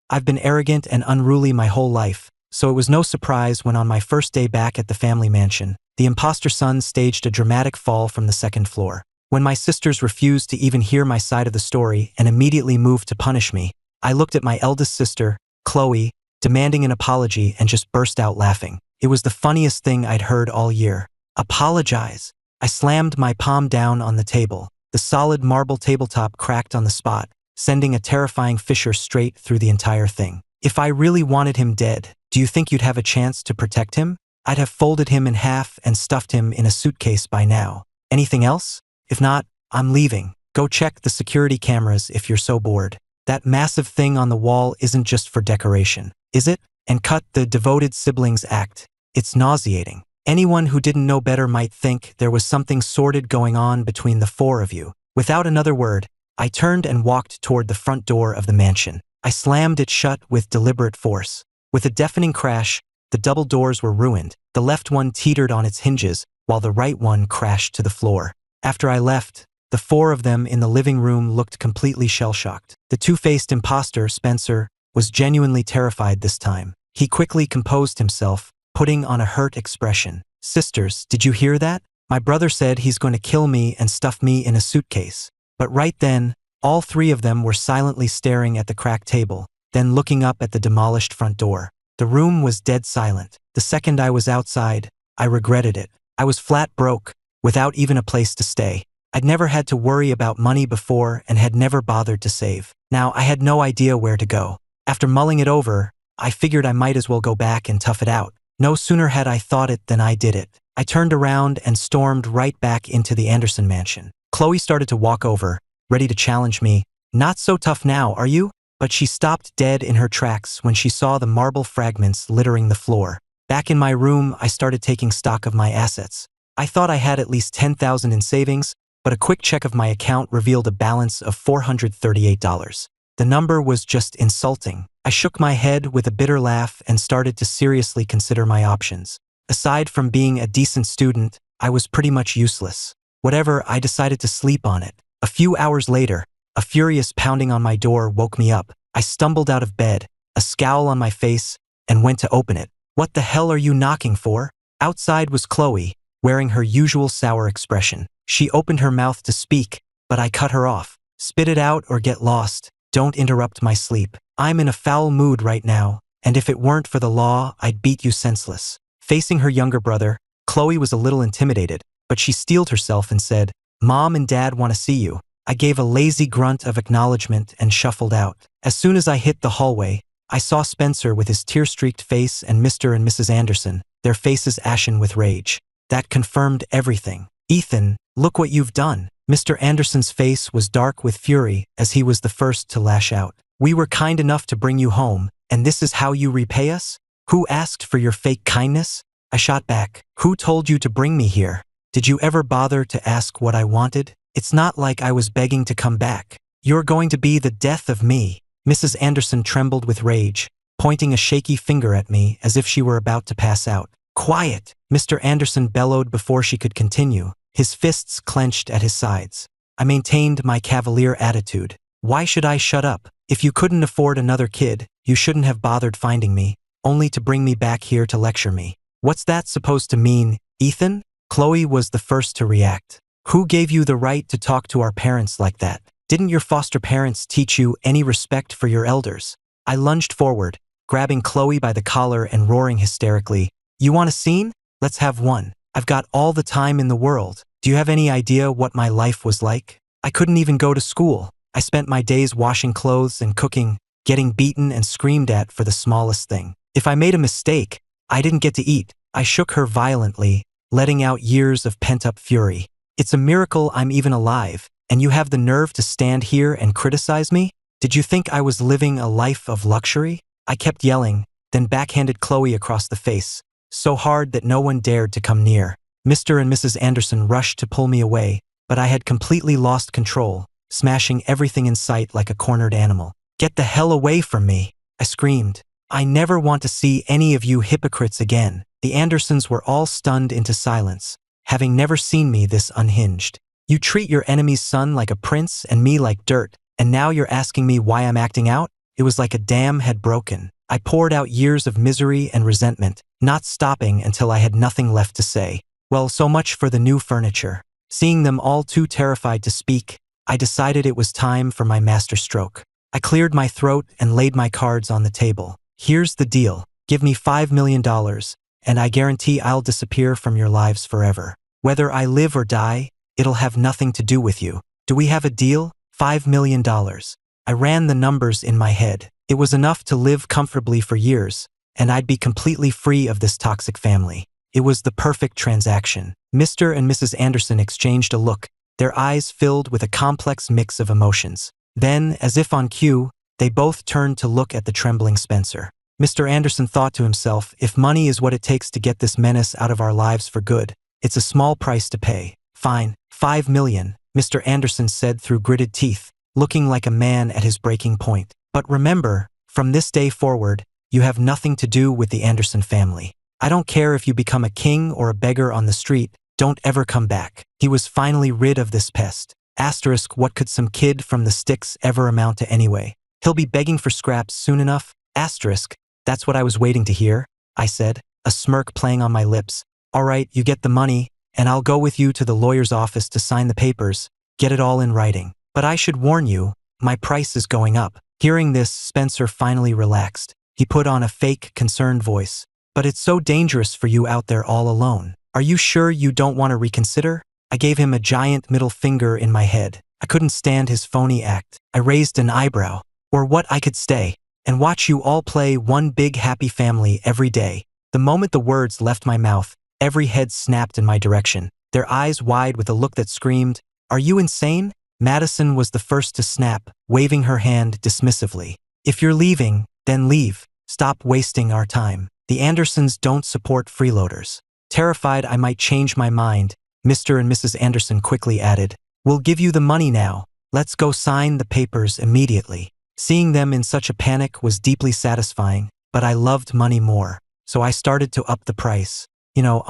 I've been arrogant and unruly my whole life, so it was no surprise when on my first day back at the family mansion, the imposter son staged a dramatic fall from the second floor. When my sisters refused to even hear my side of the story and immediately moved to punish me, I looked at my eldest sister, Chloe, demanding an apology and just burst out laughing. It was the funniest thing I'd heard all year. Apologize. I slammed my palm down on the table. The solid marble tabletop cracked on the spot, sending a terrifying fissure straight through the entire thing. If I really wanted him dead, do you think you'd have a chance to protect him? I'd have folded him in half and stuffed him in a suitcase by now. Anything else? If not, I'm leaving. Go check the security cameras if you're so bored. That massive thing on the wall isn't just for decoration, is it? And cut the devoted siblings act. It's nauseating. Anyone who didn't know better might think there was something sordid going on between the four of you. Without another word, I turned and walked toward the front door of the mansion. I slammed it shut with deliberate force. With a deafening crash, the double doors were ruined. The left one teetered on its hinges, while the right one crashed to the floor. After I left, the four of them in the living room looked completely shell-shocked. The two-faced imposter, Spencer, was genuinely terrified this time. He quickly composed himself, putting on a hurt expression. "Sisters, did you hear that? My brother said he's going to kill me and stuff me in a suitcase." But right then, all three of them were silently staring at the cracked table, then looking up at the demolished front door. The room was dead silent. The second I was outside, I regretted it. I was flat broke, without even a place to stay. I'd never had to worry about money before and had never bothered to save. Now I had no idea where to go. After mulling it over, I figured I might as well go back and tough it out. No sooner had I thought it than I did it. I turned around and stormed right back into the Anderson mansion. Chloe started to walk over, ready to challenge me. "Not so tough now, are you?" But she stopped dead in her tracks when she saw the marble fragments littering the floor. Back in my room, I started taking stock of my assets. I thought I had at least $10,000 in savings, but a quick check of my account revealed a balance of $438. The number was just insulting. I shook my head with a bitter laugh and started to seriously consider my options. Aside from being a decent student, I was pretty much useless. Whatever, I decided to sleep on it. A few hours later, a furious pounding on my door woke me up. I stumbled out of bed, a scowl on my face, and went to open it. "What the hell are you knocking for?" Outside was Chloe, wearing her usual sour expression. She opened her mouth to speak, but I cut her off. "Spit it out or get lost. Don't interrupt my sleep. I'm in a foul mood right now, and if it weren't for the law, I'd beat you senseless." Facing her younger brother, Chloe was a little intimidated, but she steeled herself and said, "Mom and Dad want to see you." I gave a lazy grunt of acknowledgement and shuffled out. As soon as I hit the hallway, I saw Spencer with his tear-streaked face and Mr. and Mrs. Anderson, their faces ashen with rage. That confirmed everything. "Ethan, look what you've done." Mr. Anderson's face was dark with fury as he was the first to lash out. "We were kind enough to bring you home, and this is how you repay us? Who asked for your fake kindness?" I shot back. "Who told you to bring me here? Did you ever bother to ask what I wanted? It's not like I was begging to come back. You're going to be the death of me." Mrs. Anderson trembled with rage, pointing a shaky finger at me as if she were about to pass out. "Quiet!" Mr. Anderson bellowed before she could continue, his fists clenched at his sides. I maintained my cavalier attitude. "Why should I shut up? If you couldn't afford another kid, you shouldn't have bothered finding me, only to bring me back here to lecture me. What's that supposed to mean, Ethan?" Chloe was the first to react. "Who gave you the right to talk to our parents like that? Didn't your foster parents teach you any respect for your elders?" I lunged forward, grabbing Chloe by the collar and roaring hysterically, "You want a scene? Let's have one. I've got all the time in the world. Do you have any idea what my life was like? I couldn't even go to school. I spent my days washing clothes and cooking, getting beaten and screamed at for the smallest thing. If I made a mistake, I didn't get to eat." I shook her violently, letting out years of pent-up fury. "It's a miracle I'm even alive, and you have the nerve to stand here and criticize me? Did you think I was living a life of luxury?" I kept yelling, then backhanded Chloe across the face, so hard that no one dared to come near. Mr. and Mrs. Anderson rushed to pull me away, but I had completely lost control, smashing everything in sight like a cornered animal. "Get the hell away from me!" I screamed. "I never want to see any of you hypocrites again." The Andersons were all stunned into silence, having never seen me this unhinged. "You treat your enemy's son like a prince and me like dirt, and now you're asking me why I'm acting out? It was like a dam had broken. I poured out years of misery and resentment, not stopping until I had nothing left to say. Well, so much for the new furniture. Seeing them all too terrified to speak, I decided it was time for my masterstroke. I cleared my throat and laid my cards on the table. Here's the deal. Give me $5 million, and I guarantee I'll disappear from your lives forever. Whether I live or die, it'll have nothing to do with you. Do we have a deal? $5 million. I ran the numbers in my head. It was enough to live comfortably for years, and I'd be completely free of this toxic family. It was the perfect transaction. Mr. and Mrs. Anderson exchanged a look, their eyes filled with a complex mix of emotions. Then, as if on cue, they both turned to look at the trembling Spencer. Mr. Anderson thought to himself, if money is what it takes to get this menace out of our lives for good, it's a small price to pay. Fine, $5 million, Mr. Anderson said through gritted teeth, looking like a man at his breaking point. But remember, from this day forward, you have nothing to do with the Anderson family. I don't care if you become a king or a beggar on the street, don't ever come back. He was finally rid of this pest. Asterisk, what could some kid from the sticks ever amount to anyway? He'll be begging for scraps soon enough? Asterisk, that's what I was waiting to hear, I said, a smirk playing on my lips. All right, you get the money, and I'll go with you to the lawyer's office to sign the papers, get it all in writing. But I should warn you, my price is going up. Hearing this, Spencer finally relaxed. He put on a fake, concerned voice. But it's so dangerous for you out there all alone. Are you sure you don't want to reconsider? I gave him a giant middle finger in my head. I couldn't stand his phony act. I raised an eyebrow. Or what, I could stay and watch you all play one big happy family every day. The moment the words left my mouth, every head snapped in my direction, their eyes wide with a look that screamed, "Are you insane?" Madison was the first to snap, waving her hand dismissively. "If you're leaving, then leave. Stop wasting our time. The Andersons don't support freeloaders." Terrified I might change my mind, Mr. and Mrs. Anderson quickly added, "We'll give you the money now. Let's go sign the papers immediately." Seeing them in such a panic was deeply satisfying, but I loved money more, so I started to up the price.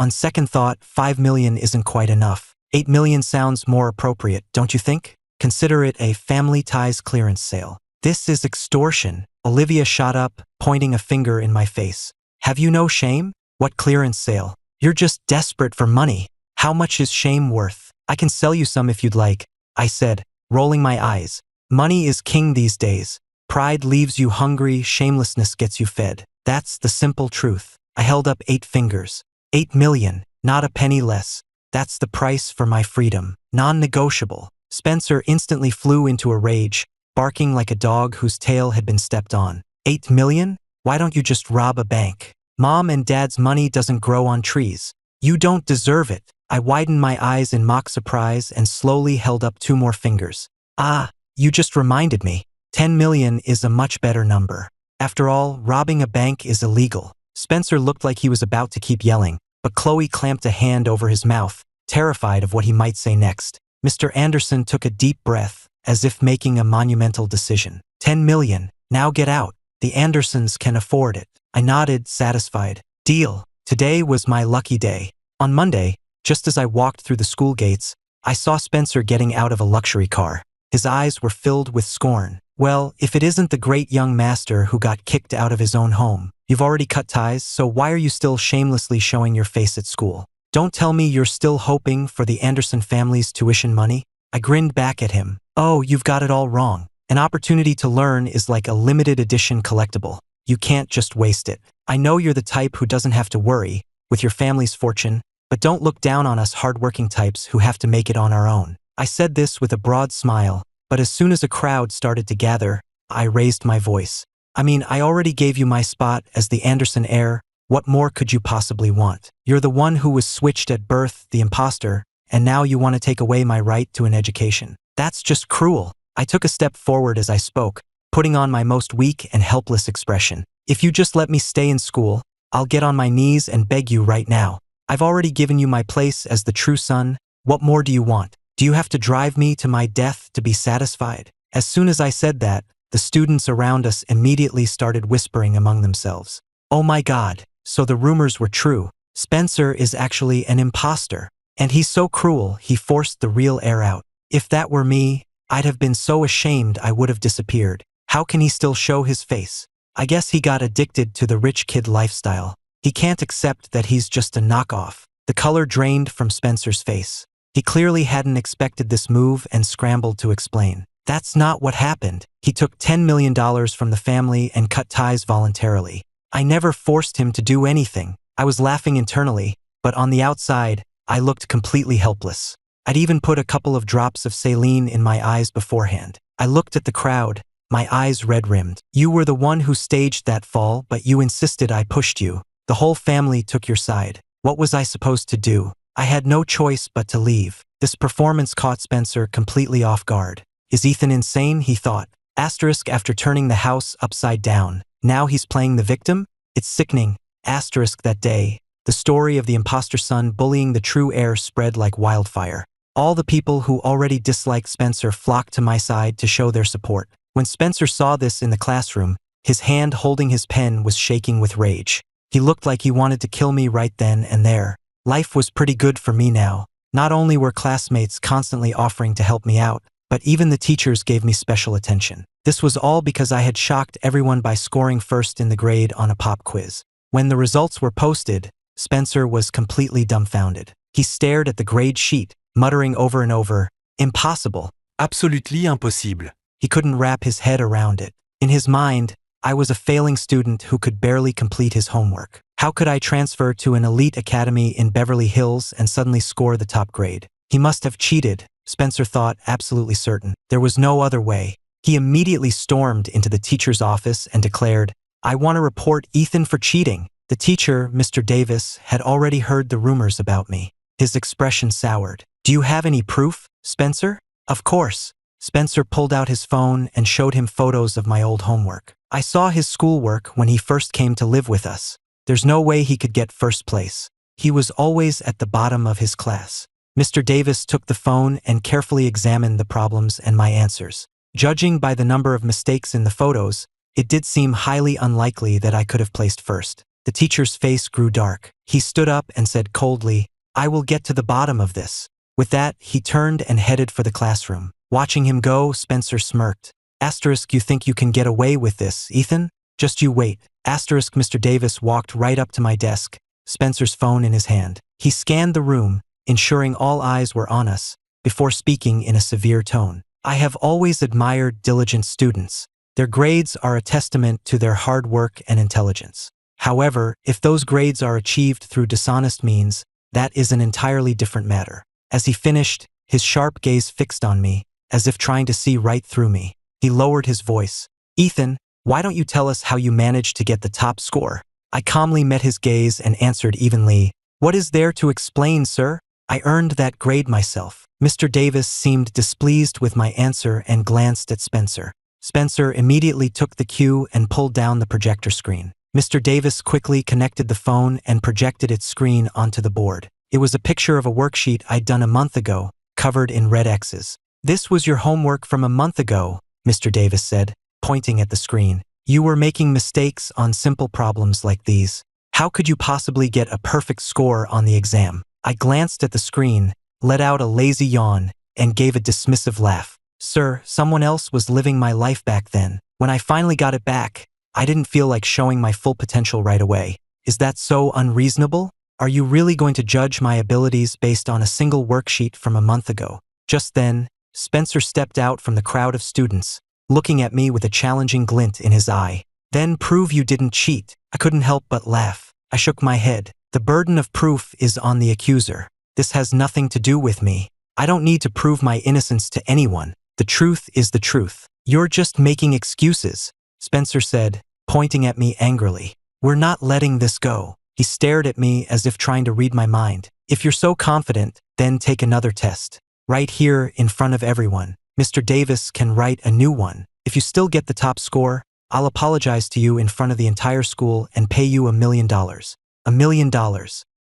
On second thought, $5 million isn't quite enough. $8 million sounds more appropriate, don't you think? Consider it a family ties clearance sale. This is extortion. Olivia shot up, pointing a finger in my face. Have you no shame? What clearance sale? You're just desperate for money. How much is shame worth? I can sell you some if you'd like, I said, rolling my eyes. Money is king these days. Pride leaves you hungry, shamelessness gets you fed. That's the simple truth. I held up 8 fingers. 8 million, not a penny less. That's the price for my freedom. Non-negotiable. Spencer instantly flew into a rage, barking like a dog whose tail had been stepped on. 8 million? Why don't you just rob a bank? Mom and Dad's money doesn't grow on trees. You don't deserve it. I widened my eyes in mock surprise and slowly held up 2 more fingers. Ah, you just reminded me. 10 million is a much better number. After all, robbing a bank is illegal. Spencer looked like he was about to keep yelling, but Chloe clamped a hand over his mouth, terrified of what he might say next. Mr. Anderson took a deep breath, as if making a monumental decision. 10 million. Now get out. The Andersons can afford it. I nodded, satisfied. Deal. Today was my lucky day. On Monday, just as I walked through the school gates, I saw Spencer getting out of a luxury car. His eyes were filled with scorn. Well, if it isn't the great young master who got kicked out of his own home. You've already cut ties, so why are you still shamelessly showing your face at school? Don't tell me you're still hoping for the Anderson family's tuition money? I grinned back at him. Oh, you've got it all wrong. An opportunity to learn is like a limited edition collectible. You can't just waste it. I know you're the type who doesn't have to worry with your family's fortune, but don't look down on us hardworking types who have to make it on our own. I said this with a broad smile, but as soon as a crowd started to gather, I raised my voice. I mean, I already gave you my spot as the Anderson heir. What more could you possibly want? You're the one who was switched at birth, the imposter, and now you want to take away my right to an education. That's just cruel. I took a step forward as I spoke, putting on my most weak and helpless expression. If you just let me stay in school, I'll get on my knees and beg you right now. I've already given you my place as the true son. What more do you want? Do you have to drive me to my death to be satisfied? As soon as I said that, the students around us immediately started whispering among themselves. Oh my God, so the rumors were true. Spencer is actually an imposter. And he's so cruel, he forced the real heir out. If that were me, I'd have been so ashamed I would have disappeared. How can he still show his face? I guess he got addicted to the rich kid lifestyle. He can't accept that he's just a knockoff. The color drained from Spencer's face. He clearly hadn't expected this move and scrambled to explain. That's not what happened. He took $10 million from the family and cut ties voluntarily. I never forced him to do anything. I was laughing internally, but on the outside, I looked completely helpless. I'd even put a couple of drops of saline in my eyes beforehand. I looked at the crowd, my eyes red-rimmed. You were the one who staged that fall, but you insisted I pushed you. The whole family took your side. What was I supposed to do? I had no choice but to leave. This performance caught Spencer completely off guard. Is Ethan insane? He thought. Asterisk after turning the house upside down. Now he's playing the victim? It's sickening. Asterisk that day. The story of the imposter son bullying the true heir spread like wildfire. All the people who already disliked Spencer flocked to my side to show their support. When Spencer saw this in the classroom, his hand holding his pen was shaking with rage. He looked like he wanted to kill me right then and there. Life was pretty good for me now. Not only were classmates constantly offering to help me out, but even the teachers gave me special attention. This was all because I had shocked everyone by scoring first in the grade on a pop quiz. When the results were posted, Spencer was completely dumbfounded. He stared at the grade sheet, muttering over and over, "Impossible. Absolutely impossible." He couldn't wrap his head around it. In his mind, I was a failing student who could barely complete his homework. How could I transfer to an elite academy in Beverly Hills and suddenly score the top grade? He must have cheated, Spencer thought, absolutely certain. There was no other way. He immediately stormed into the teacher's office and declared, "I want to report Ethan for cheating." The teacher, Mr. Davis, had already heard the rumors about me. His expression soured. "Do you have any proof, Spencer?" "Of course." Spencer pulled out his phone and showed him photos of my old homework. "I saw his schoolwork when he first came to live with us. There's no way he could get first place. He was always at the bottom of his class." Mr. Davis took the phone and carefully examined the problems and my answers. Judging by the number of mistakes in the photos, it did seem highly unlikely that I could have placed first. The teacher's face grew dark. He stood up and said coldly, "I will get to the bottom of this." With that, he turned and headed for the classroom. Watching him go, Spencer smirked. Asterisk, "You think you can get away with this, Ethan? Just you wait." Asterisk, Mr. Davis walked right up to my desk, Spencer's phone in his hand. He scanned the room, ensuring all eyes were on us, before speaking in a severe tone. "I have always admired diligent students. Their grades are a testament to their hard work and intelligence. However, if those grades are achieved through dishonest means, that is an entirely different matter." As he finished, his sharp gaze fixed on me, as if trying to see right through me. He lowered his voice. "Ethan, why don't you tell us how you managed to get the top score?" I calmly met his gaze and answered evenly, "What is there to explain, sir? I earned that grade myself." Mr. Davis seemed displeased with my answer and glanced at Spencer. Spencer immediately took the cue and pulled down the projector screen. Mr. Davis quickly connected the phone and projected its screen onto the board. It was a picture of a worksheet I'd done a month ago, covered in red X's. "This was your homework from a month ago," Mr. Davis said, pointing at the screen. "You were making mistakes on simple problems like these. How could you possibly get a perfect score on the exam?" I glanced at the screen, let out a lazy yawn, and gave a dismissive laugh. "Sir, someone else was living my life back then. When I finally got it back, I didn't feel like showing my full potential right away. Is that so unreasonable? Are you really going to judge my abilities based on a single worksheet from a month ago?" Just then, Spencer stepped out from the crowd of students, looking at me with a challenging glint in his eye. "Then prove you didn't cheat." I couldn't help but laugh. I shook my head. "The burden of proof is on the accuser. This has nothing to do with me. I don't need to prove my innocence to anyone. The truth is the truth." "You're just making excuses," Spencer said, pointing at me angrily. "We're not letting this go." He stared at me as if trying to read my mind. "If you're so confident, then take another test. Right here in front of everyone. Mr. Davis can write a new one. If you still get the top score, I'll apologize to you in front of the entire school and pay you $1 million. $1 million.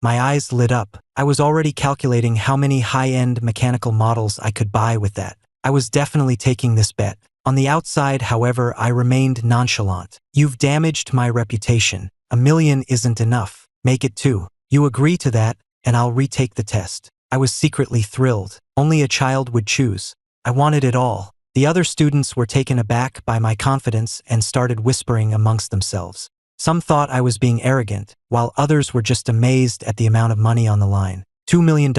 My eyes lit up. I was already calculating how many high-end mechanical models I could buy with that. I was definitely taking this bet. On the outside, however, I remained nonchalant. "You've damaged my reputation. $1 million isn't enough. Make it 2. You agree to that, and I'll retake the test." I was secretly thrilled. Only a child would choose. I wanted it all. The other students were taken aback by my confidence and started whispering amongst themselves. Some thought I was being arrogant, while others were just amazed at the amount of money on the line. $2 million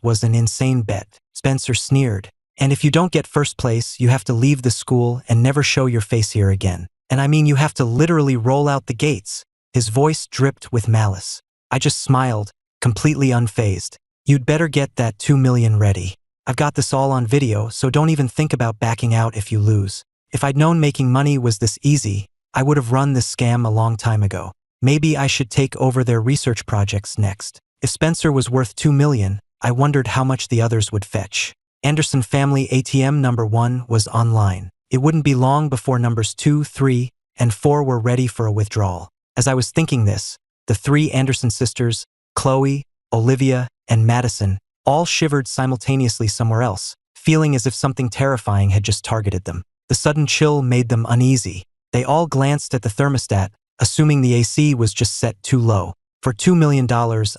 was an insane bet, Spencer sneered. And if you don't get first place, you have to leave the school and never show your face here again. And I mean, you have to literally roll out the gates. His voice dripped with malice. I just smiled, completely unfazed. You'd better get that 2 million ready. I've got this all on video, so don't even think about backing out if you lose. If I'd known making money was this easy, I would have run this scam a long time ago. Maybe I should take over their research projects next. If Spencer was worth 2 million, I wondered how much the others would fetch. Anderson family ATM number 1 was online. It wouldn't be long before numbers 2, 3, and 4 were ready for a withdrawal. As I was thinking this, the 3 Anderson sisters, Chloe, Olivia, and Madison, all shivered simultaneously somewhere else, feeling as if something terrifying had just targeted them. The sudden chill made them uneasy. They all glanced at the thermostat, assuming the AC was just set too low. For $2 million,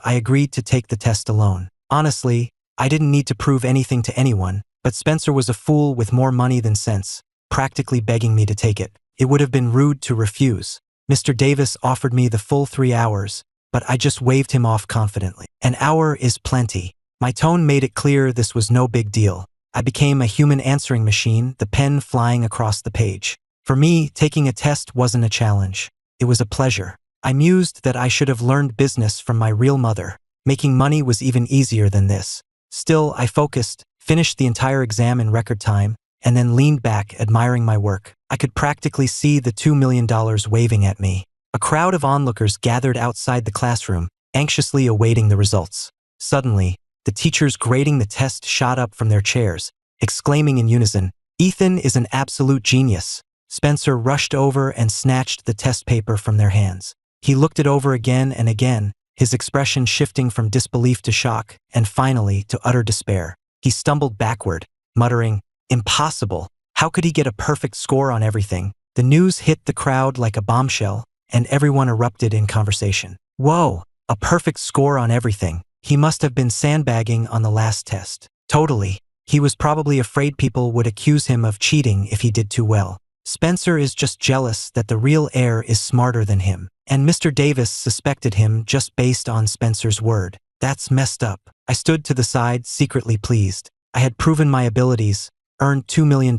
I agreed to take the test alone. Honestly, I didn't need to prove anything to anyone, but Spencer was a fool with more money than sense, practically begging me to take it. It would have been rude to refuse. Mr. Davis offered me the full 3 hours, but I just waved him off confidently. An hour is plenty. My tone made it clear this was no big deal. I became a human answering machine, the pen flying across the page. For me, taking a test wasn't a challenge. It was a pleasure. I mused that I should have learned business from my real mother. Making money was even easier than this. Still, I focused, finished the entire exam in record time, and then leaned back, admiring my work. I could practically see the $2 million waving at me. A crowd of onlookers gathered outside the classroom, anxiously awaiting the results. Suddenly, the teachers grading the test shot up from their chairs, exclaiming in unison, "Ethan is an absolute genius." Spencer rushed over and snatched the test paper from their hands. He looked it over again and again, his expression shifting from disbelief to shock, and finally to utter despair. He stumbled backward, muttering, "Impossible! How could he get a perfect score on everything?" The news hit the crowd like a bombshell, and everyone erupted in conversation. "Whoa! A perfect score on everything. He must have been sandbagging on the last test." "Totally. He was probably afraid people would accuse him of cheating if he did too well. Spencer is just jealous that the real heir is smarter than him. And Mr. Davis suspected him just based on Spencer's word. That's messed up." I stood to the side, secretly pleased. I had proven my abilities, earned $2 million,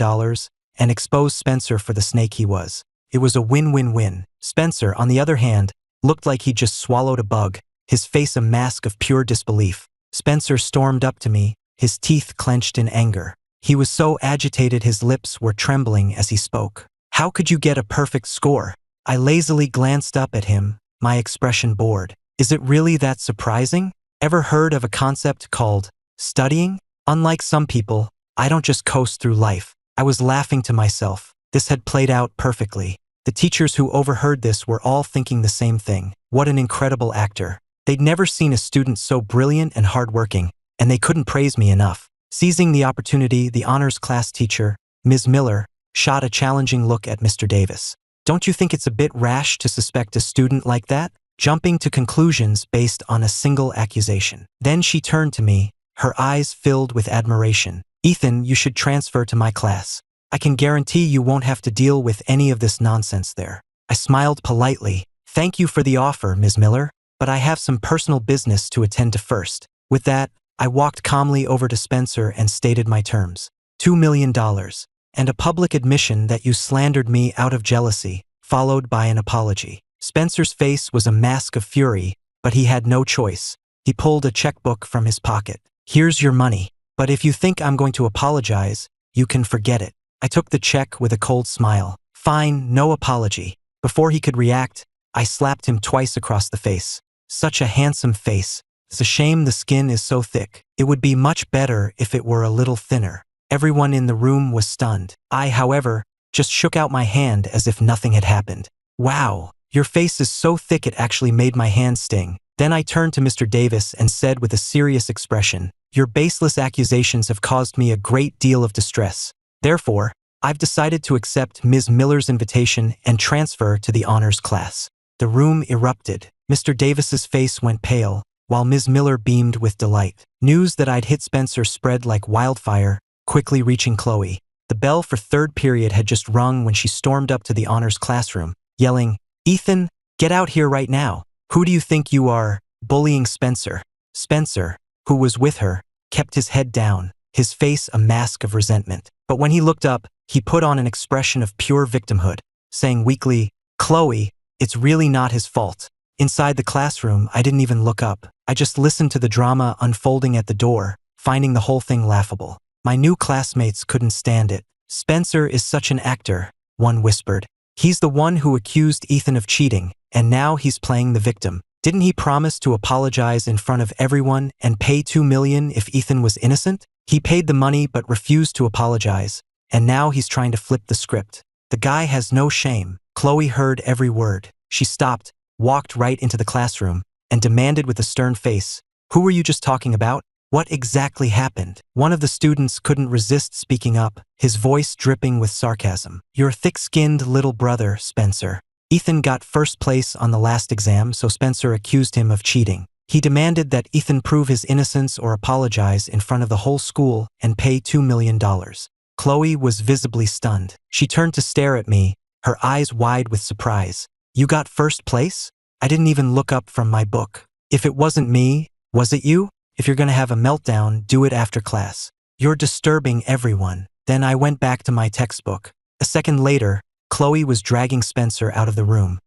and exposed Spencer for the snake he was. It was a win-win-win. Spencer, on the other hand, looked like he'd just swallowed a bug, his face a mask of pure disbelief. Spencer stormed up to me, his teeth clenched in anger. He was so agitated his lips were trembling as he spoke. "How could you get a perfect score?" I lazily glanced up at him, my expression bored. "Is it really that surprising? Ever heard of a concept called studying? Unlike some people, I don't just coast through life." I was laughing to myself. This had played out perfectly. The teachers who overheard this were all thinking the same thing. What an incredible actor. They'd never seen a student so brilliant and hardworking, and they couldn't praise me enough. Seizing the opportunity, the honors class teacher, Ms. Miller, shot a challenging look at Mr. Davis. "Don't you think it's a bit rash to suspect a student like that? Jumping to conclusions based on a single accusation." Then she turned to me, her eyes filled with admiration. "Ethan, you should transfer to my class. I can guarantee you won't have to deal with any of this nonsense there." I smiled politely. "Thank you for the offer, Ms. Miller, but I have some personal business to attend to first." With that, I walked calmly over to Spencer and stated my terms. $2 million, and a public admission that you slandered me out of jealousy, followed by an apology. Spencer's face was a mask of fury, but he had no choice. He pulled a checkbook from his pocket. "Here's your money. But if you think I'm going to apologize, you can forget it." I took the check with a cold smile. "Fine, no apology." Before he could react, I slapped him twice across the face. "Such a handsome face. It's a shame the skin is so thick. It would be much better if it were a little thinner." Everyone in the room was stunned. I, however, just shook out my hand as if nothing had happened. "Wow, your face is so thick it actually made my hand sting." Then I turned to Mr. Davis and said with a serious expression, "Your baseless accusations have caused me a great deal of distress. Therefore, I've decided to accept Ms. Miller's invitation and transfer to the honors class." The room erupted. Mr. Davis's face went pale, while Ms. Miller beamed with delight. News that I'd hit Spencer spread like wildfire, quickly reaching Chloe. The bell for third period had just rung when she stormed up to the honors classroom, yelling, "Ethan, get out here right now. Who do you think you are, bullying Spencer?" Spencer, who was with her, kept his head down, his face a mask of resentment. But when he looked up, he put on an expression of pure victimhood, saying weakly, "Chloe, it's really not his fault." Inside the classroom, I didn't even look up. I just listened to the drama unfolding at the door, finding the whole thing laughable. My new classmates couldn't stand it. "Spencer is such an actor," one whispered. "He's the one who accused Ethan of cheating, and now he's playing the victim. Didn't he promise to apologize in front of everyone and pay $2 million if Ethan was innocent? He paid the money but refused to apologize, and now he's trying to flip the script. The guy has no shame." Chloe heard every word. She stopped, walked right into the classroom, and demanded with a stern face, "Who were you just talking about? What exactly happened?" One of the students couldn't resist speaking up, his voice dripping with sarcasm. "Your thick-skinned little brother, Spencer. Ethan got first place on the last exam, so Spencer accused him of cheating. He demanded that Ethan prove his innocence or apologize in front of the whole school and pay $2 million. Chloe was visibly stunned. She turned to stare at me, her eyes wide with surprise. "You got first place? I didn't even look up from my book. If it wasn't me, was it you? If you're gonna have a meltdown, do it after class. You're disturbing everyone." Then I went back to my textbook. A second later, Chloe was dragging Spencer out of the room.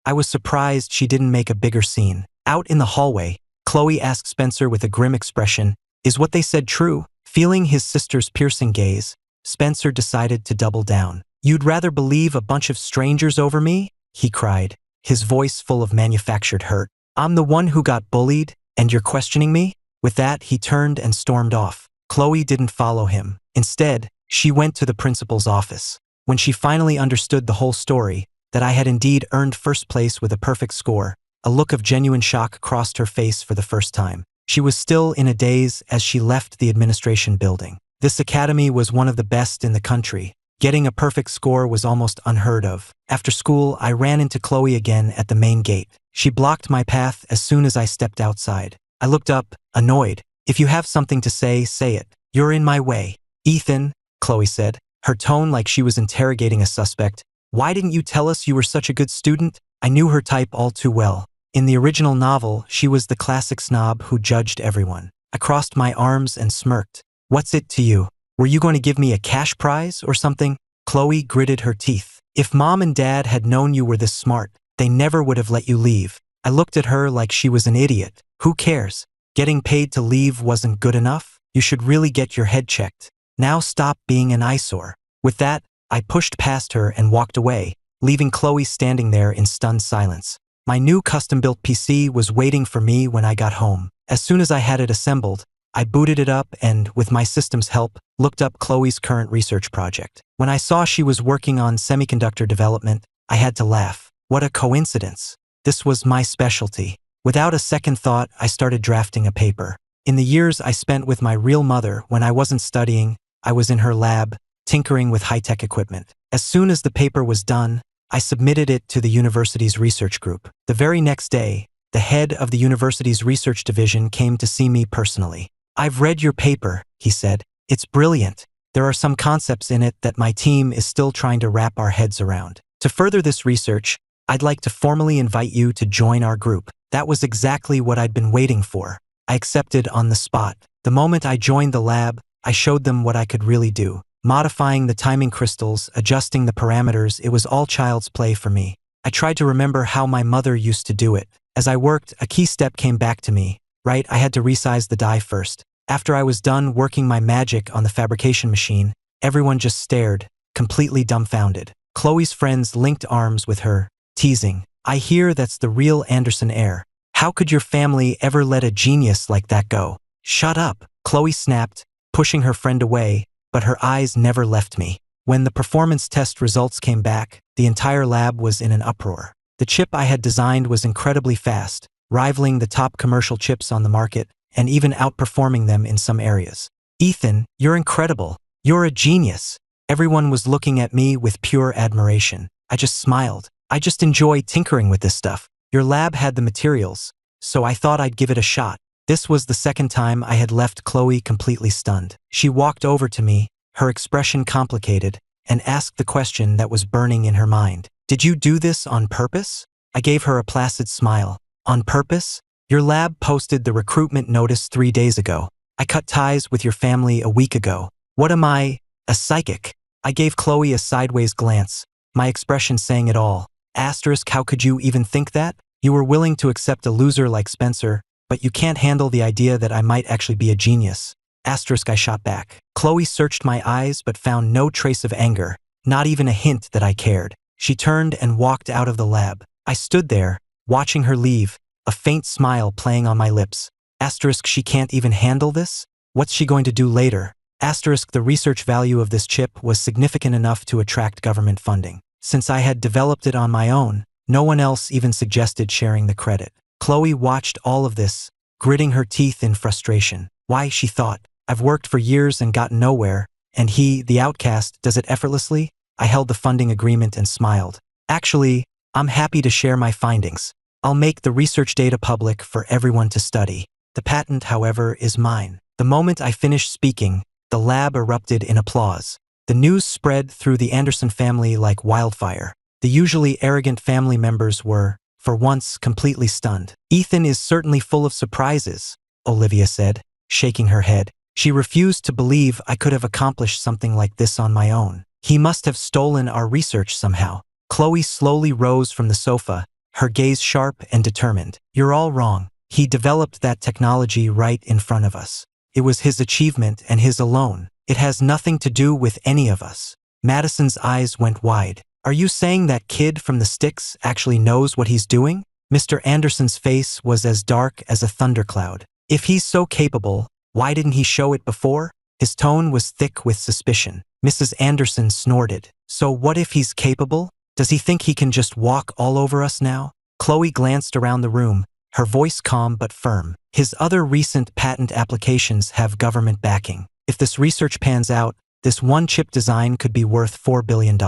I was surprised she didn't make a bigger scene. Out in the hallway, Chloe asked Spencer with a grim expression, "Is what they said true?" Feeling his sister's piercing gaze, Spencer decided to double down. "You'd rather believe a bunch of strangers over me?" he cried, his voice full of manufactured hurt. "I'm the one who got bullied, and you're questioning me?" With that, he turned and stormed off. Chloe didn't follow him. Instead, she went to the principal's office. When she finally understood the whole story, that I had indeed earned first place with a perfect score, a look of genuine shock crossed her face for the first time. She was still in a daze as she left the administration building. This academy was one of the best in the country. Getting a perfect score was almost unheard of. After school, I ran into Chloe again at the main gate. She blocked my path as soon as I stepped outside. I looked up, annoyed. "If you have something to say it. You're in my way." "Ethan," Chloe said, her tone like she was interrogating a suspect, "why didn't you tell us you were such a good student?" I knew her type all too well. In the original novel, she was the classic snob who judged everyone. I crossed my arms and smirked. "What's it to you? Were you going to give me a cash prize or something?" Chloe gritted her teeth. "If Mom and Dad had known you were this smart, they never would have let you leave." I looked at her like she was an idiot. "Who cares? Getting paid to leave wasn't good enough? You should really get your head checked. Now stop being an eyesore." With that, I pushed past her and walked away, leaving Chloe standing there in stunned silence. My new custom-built PC was waiting for me when I got home. As soon as I had it assembled, I booted it up and, with my system's help, looked up Chloe's current research project. When I saw she was working on semiconductor development, I had to laugh. What a coincidence. This was my specialty. Without a second thought, I started drafting a paper. In the years I spent with my real mother, when I wasn't studying, I was in her lab, tinkering with high-tech equipment. As soon as the paper was done, I submitted it to the university's research group. The very next day, the head of the university's research division came to see me personally. "I've read your paper," he said. "It's brilliant. There are some concepts in it that my team is still trying to wrap our heads around. To further this research, I'd like to formally invite you to join our group." That was exactly what I'd been waiting for. I accepted on the spot. The moment I joined the lab, I showed them what I could really do. Modifying the timing crystals, adjusting the parameters, it was all child's play for me. I tried to remember how my mother used to do it. As I worked, a key step came back to me. Right, I had to resize the die first. After I was done working my magic on the fabrication machine, everyone just stared, completely dumbfounded. Chloe's friends linked arms with her, teasing, "I hear that's the real Anderson heir. How could your family ever let a genius like that go?" "Shut up," Chloe snapped, pushing her friend away, but her eyes never left me. When the performance test results came back, the entire lab was in an uproar. The chip I had designed was incredibly fast, rivaling the top commercial chips on the market, and even outperforming them in some areas. "Ethan, you're incredible. You're a genius." Everyone was looking at me with pure admiration. I just smiled. "I just enjoy tinkering with this stuff. Your lab had the materials, so I thought I'd give it a shot." This was the second time I had left Chloe completely stunned. She walked over to me, her expression complicated, and asked the question that was burning in her mind. Did you do this on purpose? I gave her a placid smile. On purpose? Your lab posted the recruitment notice 3 days ago. I cut ties with your family a week ago. What am I? A psychic? I gave Chloe a sideways glance, my expression saying it all. Asterisk, how could you even think that? You were willing to accept a loser like Spencer, but you can't handle the idea that I might actually be a genius. Asterisk, I shot back. Chloe searched my eyes but found no trace of anger, not even a hint that I cared. She turned and walked out of the lab. I stood there, watching her leave, a faint smile playing on my lips. Asterisk, she can't even handle this? What's she going to do later? Asterisk, the research value of this chip was significant enough to attract government funding. Since I had developed it on my own, no one else even suggested sharing the credit. Chloe watched all of this, gritting her teeth in frustration. Why, she thought, I've worked for years and gotten nowhere, and he, the outcast, does it effortlessly? I held the funding agreement and smiled. Actually, I'm happy to share my findings. I'll make the research data public for everyone to study. The patent, however, is mine. The moment I finished speaking, the lab erupted in applause. The news spread through the Anderson family like wildfire. The usually arrogant family members were, for once, completely stunned. Ethan is certainly full of surprises, Olivia said, shaking her head. She refused to believe I could have accomplished something like this on my own. He must have stolen our research somehow. Chloe slowly rose from the sofa, her gaze sharp and determined. You're all wrong. He developed that technology right in front of us. It was his achievement and his alone. It has nothing to do with any of us. Madison's eyes went wide. Are you saying that kid from the sticks actually knows what he's doing? Mr. Anderson's face was as dark as a thundercloud. If he's so capable, why didn't he show it before? His tone was thick with suspicion. Mrs. Anderson snorted. So what if he's capable? Does he think he can just walk all over us now? Chloe glanced around the room, her voice calm but firm. His other recent patent applications have government backing. If this research pans out, this one chip design could be worth $4 billion.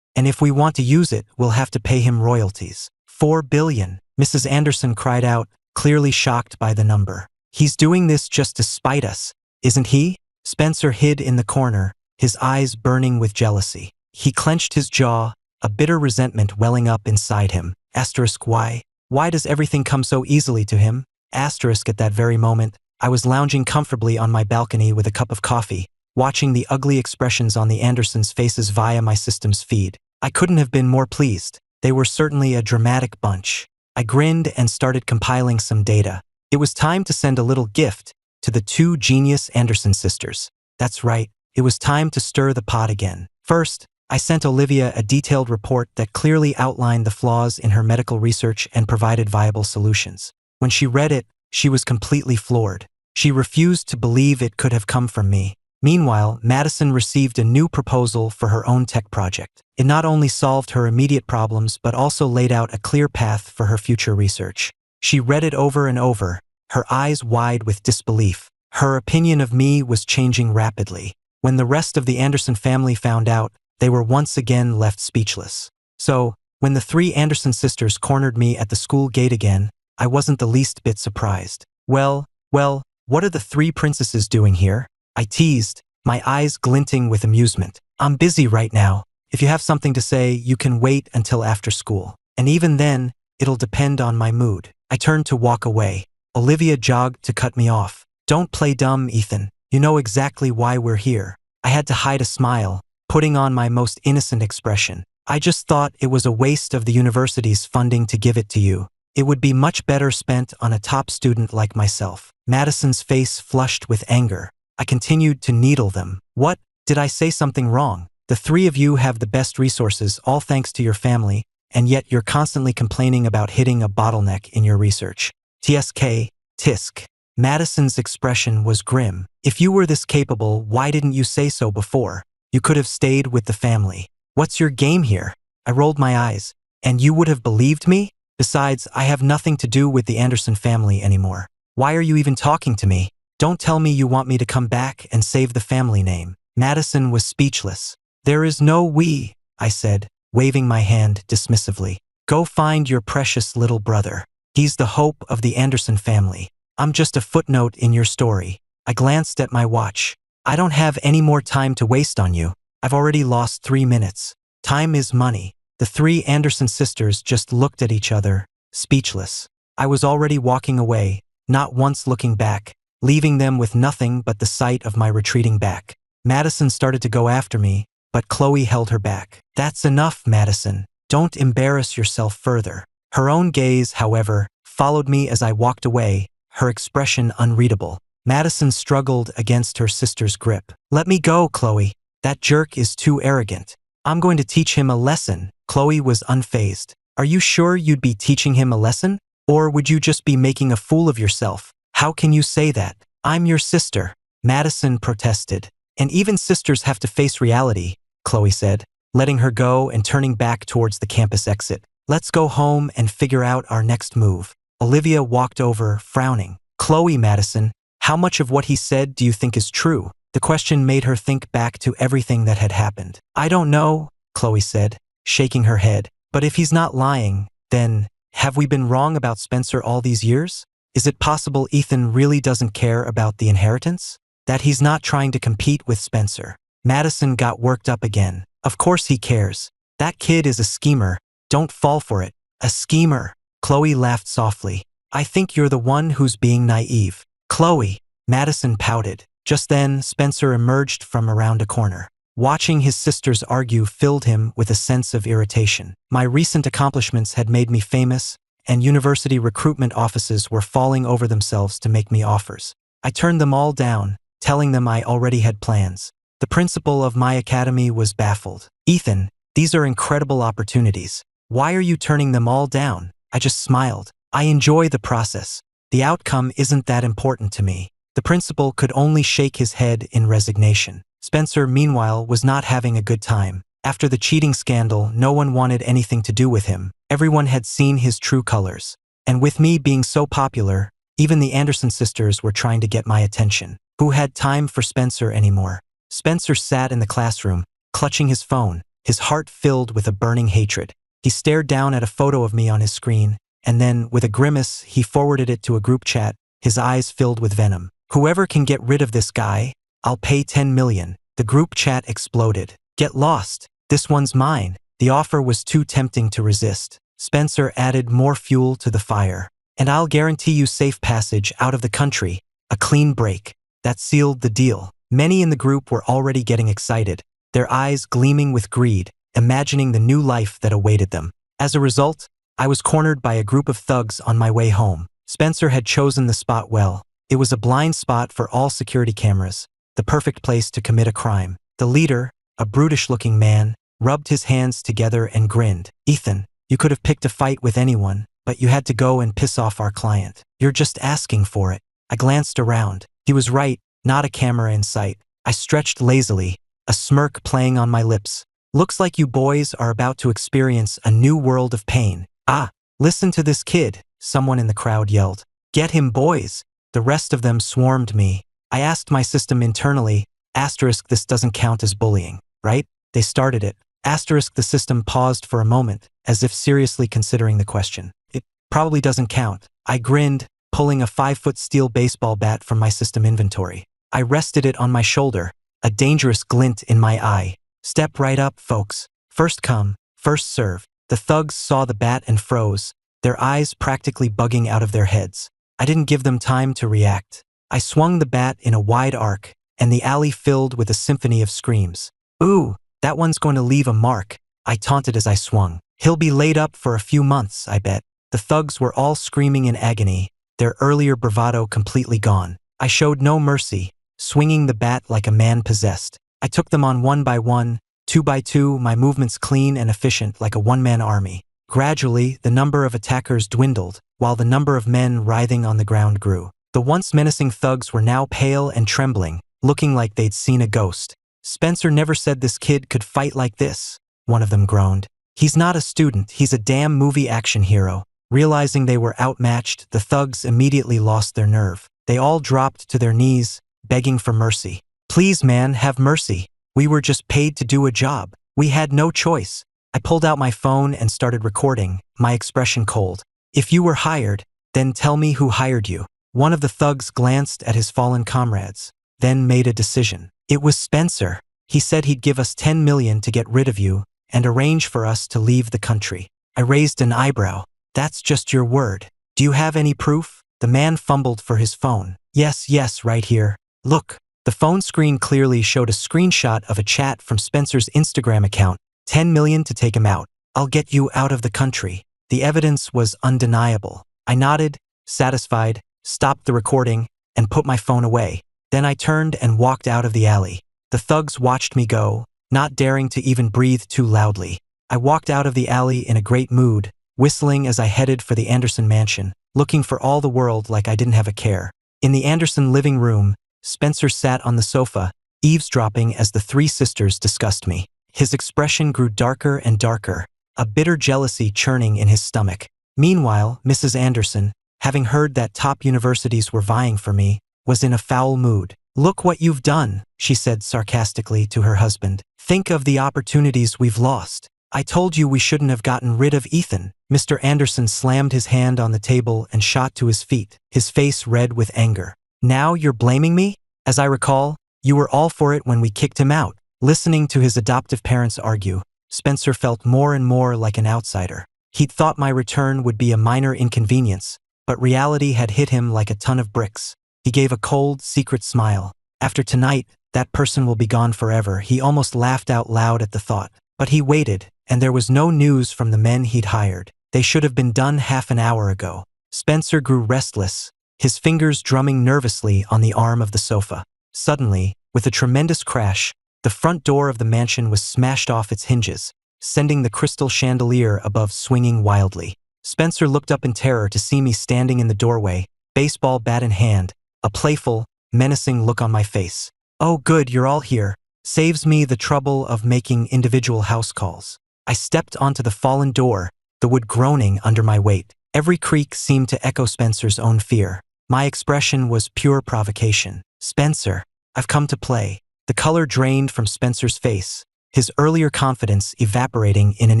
And if we want to use it, we'll have to pay him royalties. $4 billion, Mrs. Anderson cried out, clearly shocked by the number. He's doing this just to spite us, isn't he? Spencer hid in the corner, his eyes burning with jealousy. He clenched his jaw, a bitter resentment welling up inside him. Asterisk, why? Why does everything come so easily to him? Asterisk, at that very moment, I was lounging comfortably on my balcony with a cup of coffee, watching the ugly expressions on the Andersons' faces via my system's feed. I couldn't have been more pleased. They were certainly a dramatic bunch. I grinned and started compiling some data. It was time to send a little gift to the two genius Anderson sisters. That's right, it was time to stir the pot again. First, I sent Olivia a detailed report that clearly outlined the flaws in her medical research and provided viable solutions. When she read it, she was completely floored. She refused to believe it could have come from me. Meanwhile, Madison received a new proposal for her own tech project. It not only solved her immediate problems but also laid out a clear path for her future research. She read it over and over, her eyes wide with disbelief. Her opinion of me was changing rapidly. When the rest of the Anderson family found out, they were once again left speechless. So, when the three Anderson sisters cornered me at the school gate again, I wasn't the least bit surprised. Well, what are the three princesses doing here? I teased, my eyes glinting with amusement. I'm busy right now. If you have something to say, you can wait until after school. And even then, it'll depend on my mood. I turned to walk away. Olivia jogged to cut me off. Don't play dumb, Ethan. You know exactly why we're here. I had to hide a smile, putting on my most innocent expression. I just thought it was a waste of the university's funding to give it to you. It would be much better spent on a top student like myself. Madison's face flushed with anger. I continued to needle them. What? Did I say something wrong? The three of you have the best resources, all thanks to your family, and yet you're constantly complaining about hitting a bottleneck in your research. TSK, tisk. Madison's expression was grim. If you were this capable, why didn't you say so before? You could have stayed with the family. What's your game here? I rolled my eyes. And you would have believed me? Besides, I have nothing to do with the Anderson family anymore. Why are you even talking to me? Don't tell me you want me to come back and save the family name. Madison was speechless. There is no we, I said, waving my hand dismissively. Go find your precious little brother. He's the hope of the Anderson family. I'm just a footnote in your story. I glanced at my watch. I don't have any more time to waste on you. I've already lost 3 minutes. Time is money. The three Anderson sisters just looked at each other, speechless. I was already walking away, not once looking back, leaving them with nothing but the sight of my retreating back. Madison started to go after me, but Chloe held her back. That's enough, Madison. Don't embarrass yourself further. Her own gaze, however, followed me as I walked away, her expression unreadable. Madison struggled against her sister's grip. Let me go, Chloe. That jerk is too arrogant. I'm going to teach him a lesson. Chloe was unfazed. Are you sure you'd be teaching him a lesson? Or would you just be making a fool of yourself? How can you say that? I'm your sister. Madison protested. And even sisters have to face reality, Chloe said, letting her go and turning back towards the campus exit. Let's go home and figure out our next move. Olivia walked over, frowning. Chloe, Madison, how much of what he said do you think is true? The question made her think back to everything that had happened. I don't know, Chloe said, shaking her head. But if he's not lying, then have we been wrong about Spencer all these years? Is it possible Ethan really doesn't care about the inheritance? That he's not trying to compete with Spencer? Madison got worked up again. Of course he cares. That kid is a schemer. Don't fall for it. A schemer. Chloe laughed softly. I think you're the one who's being naive. Chloe. Madison pouted. Just then, Spencer emerged from around a corner. Watching his sisters argue filled him with a sense of irritation. My recent accomplishments had made me famous, and university recruitment offices were falling over themselves to make me offers. I turned them all down, telling them I already had plans. The principal of my academy was baffled. Ethan, these are incredible opportunities. Why are you turning them all down? I just smiled. I enjoy the process. The outcome isn't that important to me. The principal could only shake his head in resignation. Spencer, meanwhile, was not having a good time. After the cheating scandal, no one wanted anything to do with him. Everyone had seen his true colors. And with me being so popular, even the Anderson sisters were trying to get my attention. Who had time for Spencer anymore? Spencer sat in the classroom, clutching his phone, his heart filled with a burning hatred. He stared down at a photo of me on his screen, and then, with a grimace, he forwarded it to a group chat, his eyes filled with venom. Whoever can get rid of this guy, I'll pay 10 million. The group chat exploded. Get lost. This one's mine. The offer was too tempting to resist. Spencer added more fuel to the fire. And I'll guarantee you safe passage out of the country. A clean break. That sealed the deal. Many in the group were already getting excited, their eyes gleaming with greed, imagining the new life that awaited them. As a result, I was cornered by a group of thugs on my way home. Spencer had chosen the spot well. It was a blind spot for all security cameras, the perfect place to commit a crime. The leader, a brutish-looking man, rubbed his hands together and grinned. Ethan, you could have picked a fight with anyone, but you had to go and piss off our client. You're just asking for it. I glanced around. He was right, not a camera in sight. I stretched lazily, a smirk playing on my lips. Looks like you boys are about to experience a new world of pain. Ah, listen to this kid, someone in the crowd yelled. Get him, boys. The rest of them swarmed me. I asked my system internally, asterisk this doesn't count as bullying, right? They started it. Asterisk the system paused for a moment, as if seriously considering the question. It probably doesn't count. I grinned, pulling a 5-foot steel baseball bat from my system inventory. I rested it on my shoulder, a dangerous glint in my eye. Step right up, folks. First come, first serve. The thugs saw the bat and froze, their eyes practically bugging out of their heads. I didn't give them time to react. I swung the bat in a wide arc, and the alley filled with a symphony of screams. Ooh, that one's going to leave a mark, I taunted as I swung. He'll be laid up for a few months, I bet. The thugs were all screaming in agony, their earlier bravado completely gone. I showed no mercy, swinging the bat like a man possessed. I took them on one by one, two by two, my movements clean and efficient like a one-man army. Gradually, the number of attackers dwindled, while the number of men writhing on the ground grew. The once menacing thugs were now pale and trembling, looking like they'd seen a ghost. Spencer never said this kid could fight like this, one of them groaned. He's not a student, he's a damn movie action hero. Realizing they were outmatched, the thugs immediately lost their nerve. They all dropped to their knees, begging for mercy. Please, man, have mercy. We were just paid to do a job. We had no choice. I pulled out my phone and started recording, my expression cold. If you were hired, then tell me who hired you. One of the thugs glanced at his fallen comrades, then made a decision. It was Spencer. He said he'd give us 10 million to get rid of you and arrange for us to leave the country. I raised an eyebrow. That's just your word. Do you have any proof? The man fumbled for his phone. Yes, right here. Look. The phone screen clearly showed a screenshot of a chat from Spencer's Instagram account. 10 million to take him out. I'll get you out of the country. The evidence was undeniable. I nodded, satisfied, stopped the recording, and put my phone away. Then I turned and walked out of the alley. The thugs watched me go, not daring to even breathe too loudly. I walked out of the alley in a great mood, whistling as I headed for the Anderson mansion, looking for all the world like I didn't have a care. In the Anderson living room, Spencer sat on the sofa, eavesdropping as the three sisters discussed me. His expression grew darker and darker, a bitter jealousy churning in his stomach. Meanwhile, Mrs. Anderson, having heard that top universities were vying for me, was in a foul mood. Look what you've done, she said sarcastically to her husband. Think of the opportunities we've lost. I told you we shouldn't have gotten rid of Ethan. Mr. Anderson slammed his hand on the table and shot to his feet, his face red with anger. Now you're blaming me? As I recall, you were all for it when we kicked him out. Listening to his adoptive parents argue, Spencer felt more and more like an outsider. He'd thought my return would be a minor inconvenience, but reality had hit him like a ton of bricks. He gave a cold, secret smile. After tonight, that person will be gone forever. He almost laughed out loud at the thought. But he waited, and there was no news from the men he'd hired. They should have been done half an hour ago. Spencer grew restless, his fingers drumming nervously on the arm of the sofa. Suddenly, with a tremendous crash, the front door of the mansion was smashed off its hinges, sending the crystal chandelier above swinging wildly. Spencer looked up in terror to see me standing in the doorway, baseball bat in hand, a playful, menacing look on my face. Oh good, you're all here. Saves me the trouble of making individual house calls. I stepped onto the fallen door, the wood groaning under my weight. Every creak seemed to echo Spencer's own fear. My expression was pure provocation. Spencer, I've come to play. The color drained from Spencer's face, his earlier confidence evaporating in an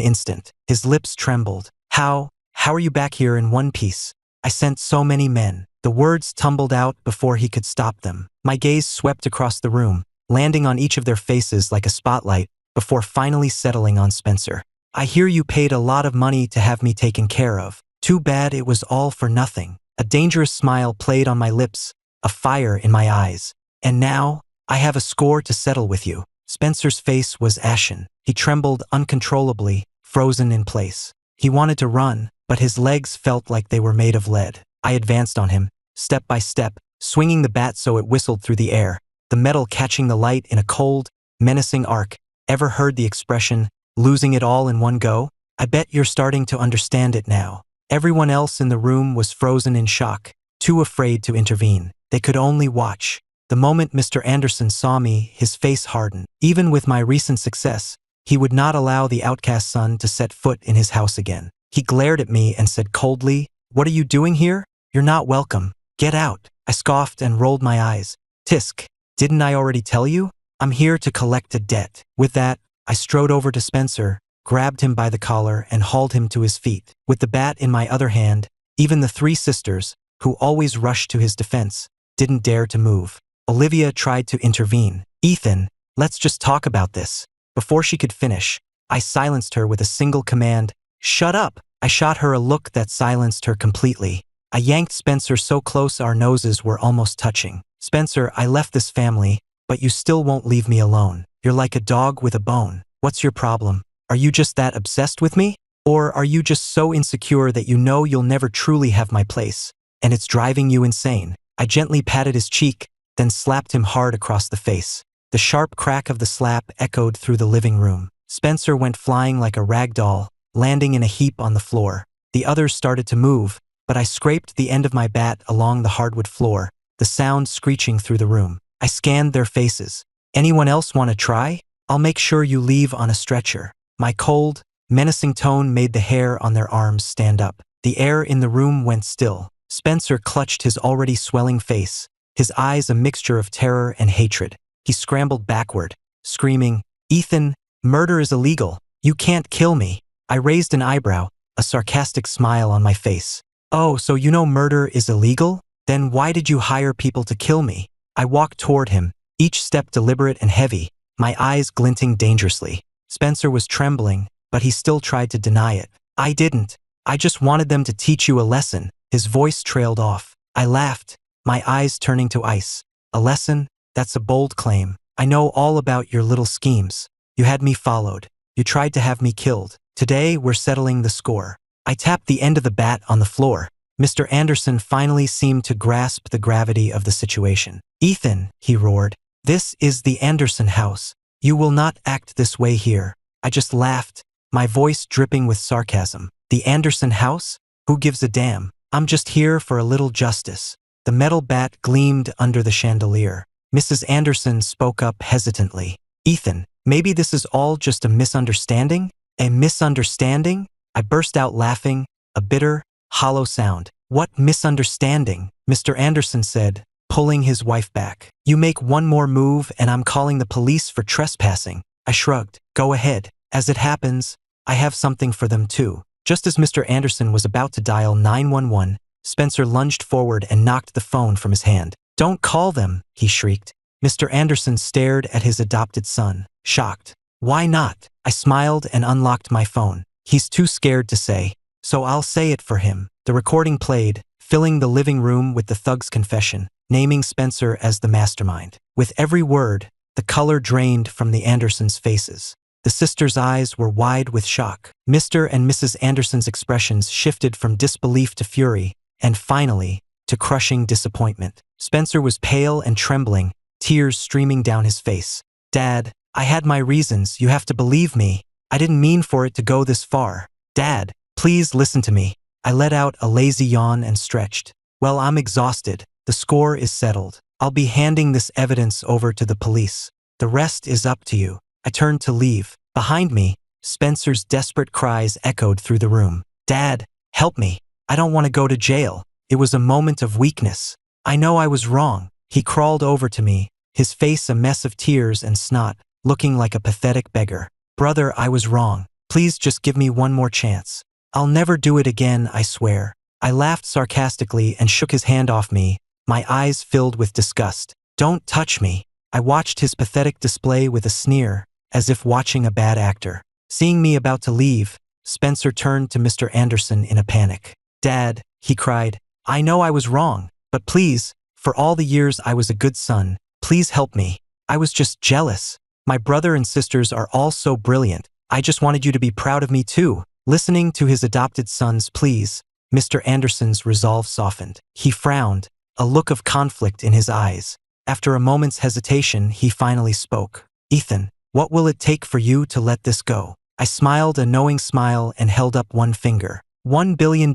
instant. His lips trembled. How are you back here in one piece? I sent so many men. The words tumbled out before he could stop them. My gaze swept across the room, landing on each of their faces like a spotlight, before finally settling on Spencer. I hear you paid a lot of money to have me taken care of. Too bad it was all for nothing. A dangerous smile played on my lips, a fire in my eyes. And now, I have a score to settle with you. Spencer's face was ashen. He trembled uncontrollably, frozen in place. He wanted to run, but his legs felt like they were made of lead. I advanced on him, step by step, swinging the bat so it whistled through the air, the metal catching the light in a cold, menacing arc. Ever heard the expression, losing it all in one go? I bet you're starting to understand it now. Everyone else in the room was frozen in shock, too afraid to intervene. They could only watch. The moment Mr. Anderson saw me, his face hardened. Even with my recent success, he would not allow the outcast son to set foot in his house again. He glared at me and said coldly, "What are you doing here? You're not welcome. Get out." I scoffed and rolled my eyes. Tisk, didn't I already tell you? I'm here to collect a debt. With that, I strode over to Spencer, grabbed him by the collar and hauled him to his feet. With the bat in my other hand, even the three sisters, who always rushed to his defense, didn't dare to move. Olivia tried to intervene. "Ethan, let's just talk about this." Before she could finish, I silenced her with a single command, "Shut up!" I shot her a look that silenced her completely. I yanked Spencer so close our noses were almost touching. "Spencer, I left this family, but you still won't leave me alone. You're like a dog with a bone. What's your problem? Are you just that obsessed with me? Or are you just so insecure that you know you'll never truly have my place, and it's driving you insane?" I gently patted his cheek, then slapped him hard across the face. The sharp crack of the slap echoed through the living room. Spencer went flying like a rag doll, landing in a heap on the floor. The others started to move, but I scraped the end of my bat along the hardwood floor, the sound screeching through the room. I scanned their faces. "Anyone else want to try? I'll make sure you leave on a stretcher." My cold, menacing tone made the hair on their arms stand up. The air in the room went still. Spencer clutched his already swelling face, his eyes a mixture of terror and hatred. He scrambled backward, screaming, "Ethan, murder is illegal. You can't kill me." I raised an eyebrow, a sarcastic smile on my face. "Oh, so you know murder is illegal? Then why did you hire people to kill me?" I walked toward him, each step deliberate and heavy, my eyes glinting dangerously. Spencer was trembling, but he still tried to deny it. I didn't. I just wanted them to teach you a lesson. His voice trailed off. I laughed, my eyes turning to ice. A lesson? That's a bold claim. I know all about your little schemes. You had me followed. You tried to have me killed. Today, we're settling the score. I tapped the end of the bat on the floor. Mr. Anderson finally seemed to grasp the gravity of the situation. Ethan, he roared, this is the Anderson house. You will not act this way here. I just laughed, my voice dripping with sarcasm. The Anderson house? Who gives a damn? I'm just here for a little justice. The metal bat gleamed under the chandelier. Mrs. Anderson spoke up hesitantly. Ethan, maybe this is all just a misunderstanding? A misunderstanding? I burst out laughing, a bitter, hollow sound. What misunderstanding? Mr. Anderson said, pulling his wife back. You make one more move and I'm calling the police for trespassing. I shrugged. Go ahead. As it happens, I have something for them too. Just as Mr. Anderson was about to dial 911, Spencer lunged forward and knocked the phone from his hand. Don't call them, he shrieked. Mr. Anderson stared at his adopted son, shocked. Why not? I smiled and unlocked my phone. He's too scared to say, so I'll say it for him. The recording played, filling the living room with the thug's confession, naming Spencer as the mastermind. With every word, the color drained from the Andersons' faces. The sisters' eyes were wide with shock. Mr. and Mrs. Anderson's expressions shifted from disbelief to fury, and finally, to crushing disappointment. Spencer was pale and trembling, tears streaming down his face. Dad, I had my reasons, you have to believe me. I didn't mean for it to go this far. Dad, please listen to me. I let out a lazy yawn and stretched. Well, I'm exhausted. The score is settled. I'll be handing this evidence over to the police. The rest is up to you. I turned to leave. Behind me, Spencer's desperate cries echoed through the room. Dad, help me. I don't want to go to jail. It was a moment of weakness. I know I was wrong. He crawled over to me, his face a mess of tears and snot, looking like a pathetic beggar. Brother, I was wrong. Please just give me one more chance. I'll never do it again, I swear. I laughed sarcastically and shook his hand off me, my eyes filled with disgust. Don't touch me. I watched his pathetic display with a sneer, as if watching a bad actor. Seeing me about to leave, Spencer turned to Mr. Anderson in a panic. Dad, he cried, I know I was wrong, but please, for all the years I was a good son, please help me. I was just jealous. My brother and sisters are all so brilliant. I just wanted you to be proud of me too. Listening to his adopted son's pleas, Mr. Anderson's resolve softened. He frowned, a look of conflict in his eyes. After a moment's hesitation, he finally spoke. Ethan, what will it take for you to let this go? I smiled a knowing smile and held up one finger. $1 billion,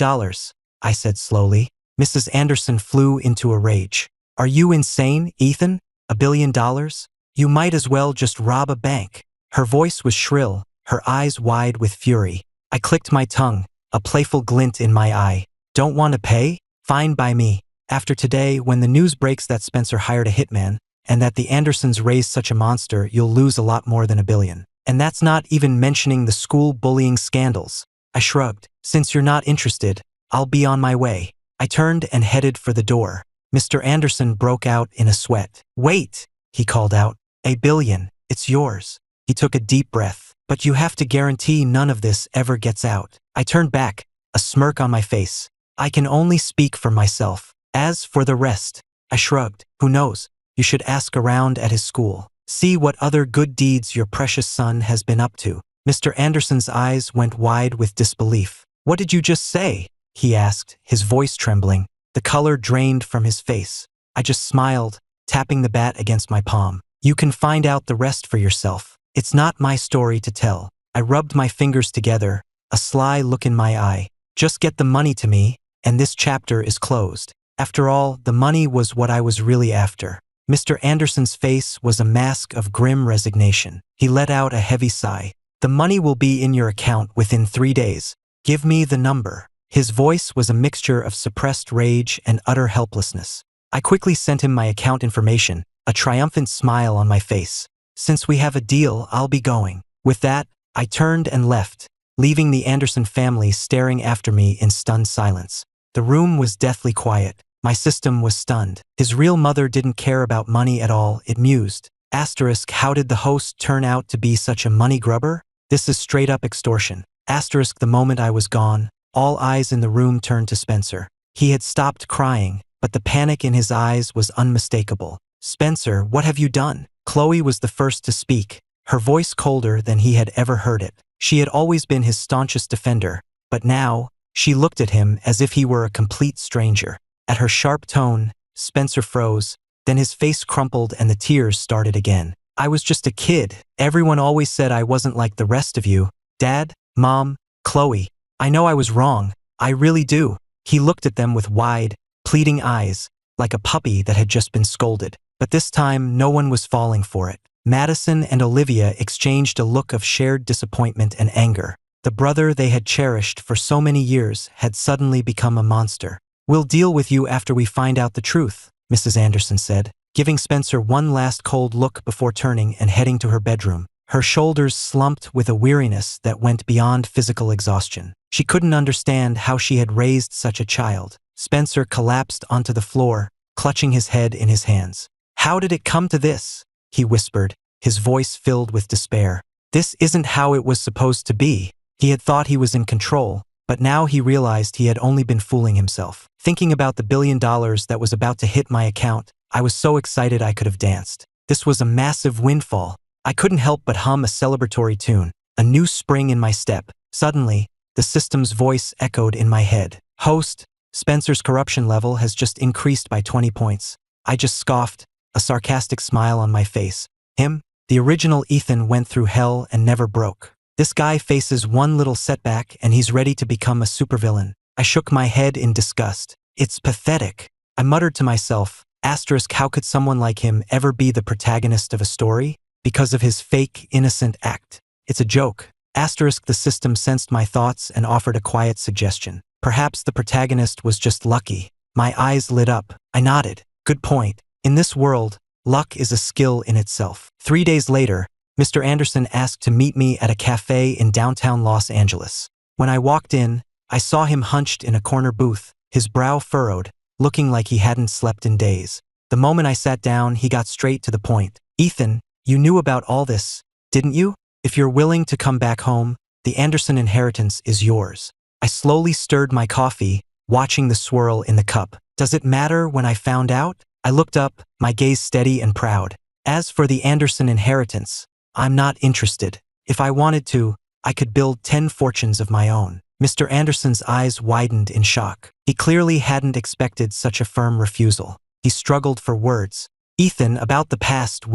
I said slowly. Mrs. Anderson flew into a rage. Are you insane, Ethan? $1 billion? You might as well just rob a bank. Her voice was shrill, her eyes wide with fury. I clicked my tongue, a playful glint in my eye. Don't want to pay? Fine by me. After today, when the news breaks that Spencer hired a hitman, and that the Andersons raised such a monster, you'll lose a lot more than $1 billion. And that's not even mentioning the school bullying scandals. I shrugged. Since you're not interested, I'll be on my way. I turned and headed for the door. Mr. Anderson broke out in a sweat. Wait, he called out. $1 billion, it's yours. He took a deep breath. But you have to guarantee none of this ever gets out. I turned back, a smirk on my face. I can only speak for myself. As for the rest, I shrugged. Who knows? You should ask around at his school. See what other good deeds your precious son has been up to. Mr. Anderson's eyes went wide with disbelief. What did you just say? He asked, his voice trembling. The color drained from his face. I just smiled, tapping the bat against my palm. You can find out the rest for yourself. It's not my story to tell. I rubbed my fingers together, a sly look in my eye. Just get the money to me, and this chapter is closed. After all, the money was what I was really after. Mr. Anderson's face was a mask of grim resignation. He let out a heavy sigh. The money will be in your account within 3 days. Give me the number. His voice was a mixture of suppressed rage and utter helplessness. I quickly sent him my account information, a triumphant smile on my face. Since we have a deal, I'll be going. With that, I turned and left, leaving the Anderson family staring after me in stunned silence. The room was deathly quiet. My system was stunned. His real mother didn't care about money at all, it mused. Asterisk, how did the host turn out to be such a money grubber? This is straight up extortion. Asterisk, the moment I was gone, all eyes in the room turned to Spencer. He had stopped crying, but the panic in his eyes was unmistakable. Spencer, what have you done? Chloe was the first to speak, her voice colder than he had ever heard it. She had always been his staunchest defender, but now, she looked at him as if he were a complete stranger. At her sharp tone, Spencer froze, then his face crumpled and the tears started again. I was just a kid. Everyone always said I wasn't like the rest of you. Dad, Mom, Chloe. I know I was wrong. I really do. He looked at them with wide, pleading eyes, like a puppy that had just been scolded. But this time, no one was falling for it. Madison and Olivia exchanged a look of shared disappointment and anger. The brother they had cherished for so many years had suddenly become a monster. We'll deal with you after we find out the truth, Mrs. Anderson said, giving Spencer one last cold look before turning and heading to her bedroom. Her shoulders slumped with a weariness that went beyond physical exhaustion. She couldn't understand how she had raised such a child. Spencer collapsed onto the floor, clutching his head in his hands. How did it come to this? He whispered, his voice filled with despair. This isn't how it was supposed to be. He had thought he was in control, but now he realized he had only been fooling himself. Thinking about the $1 billion that was about to hit my account, I was so excited I could have danced. This was a massive windfall. I couldn't help but hum a celebratory tune, a new spring in my step. Suddenly, the system's voice echoed in my head. Host, Spencer's corruption level has just increased by 20 points. I just scoffed, a sarcastic smile on my face. Him? The original Ethan went through hell and never broke. This guy faces one little setback and he's ready to become a supervillain. I shook my head in disgust. It's pathetic. I muttered to myself, asterisk, how could someone like him ever be the protagonist of a story? Because of his fake, innocent act. It's a joke. Asterisk, the system sensed my thoughts and offered a quiet suggestion. Perhaps the protagonist was just lucky. My eyes lit up. I nodded. Good point. In this world, luck is a skill in itself. 3 days later, Mr. Anderson asked to meet me at a cafe in downtown Los Angeles. When I walked in, I saw him hunched in a corner booth, his brow furrowed, looking like he hadn't slept in days. The moment I sat down, he got straight to the point. Ethan, you knew about all this, didn't you? If you're willing to come back home, the Anderson inheritance is yours. I slowly stirred my coffee, watching the swirl in the cup. Does it matter when I found out? I looked up, my gaze steady and proud. As for the Anderson inheritance, I'm not interested. If I wanted to, I could build 10 fortunes of my own. Mr. Anderson's eyes widened in shock. He clearly hadn't expected such a firm refusal. He struggled for words. Ethan, about the past,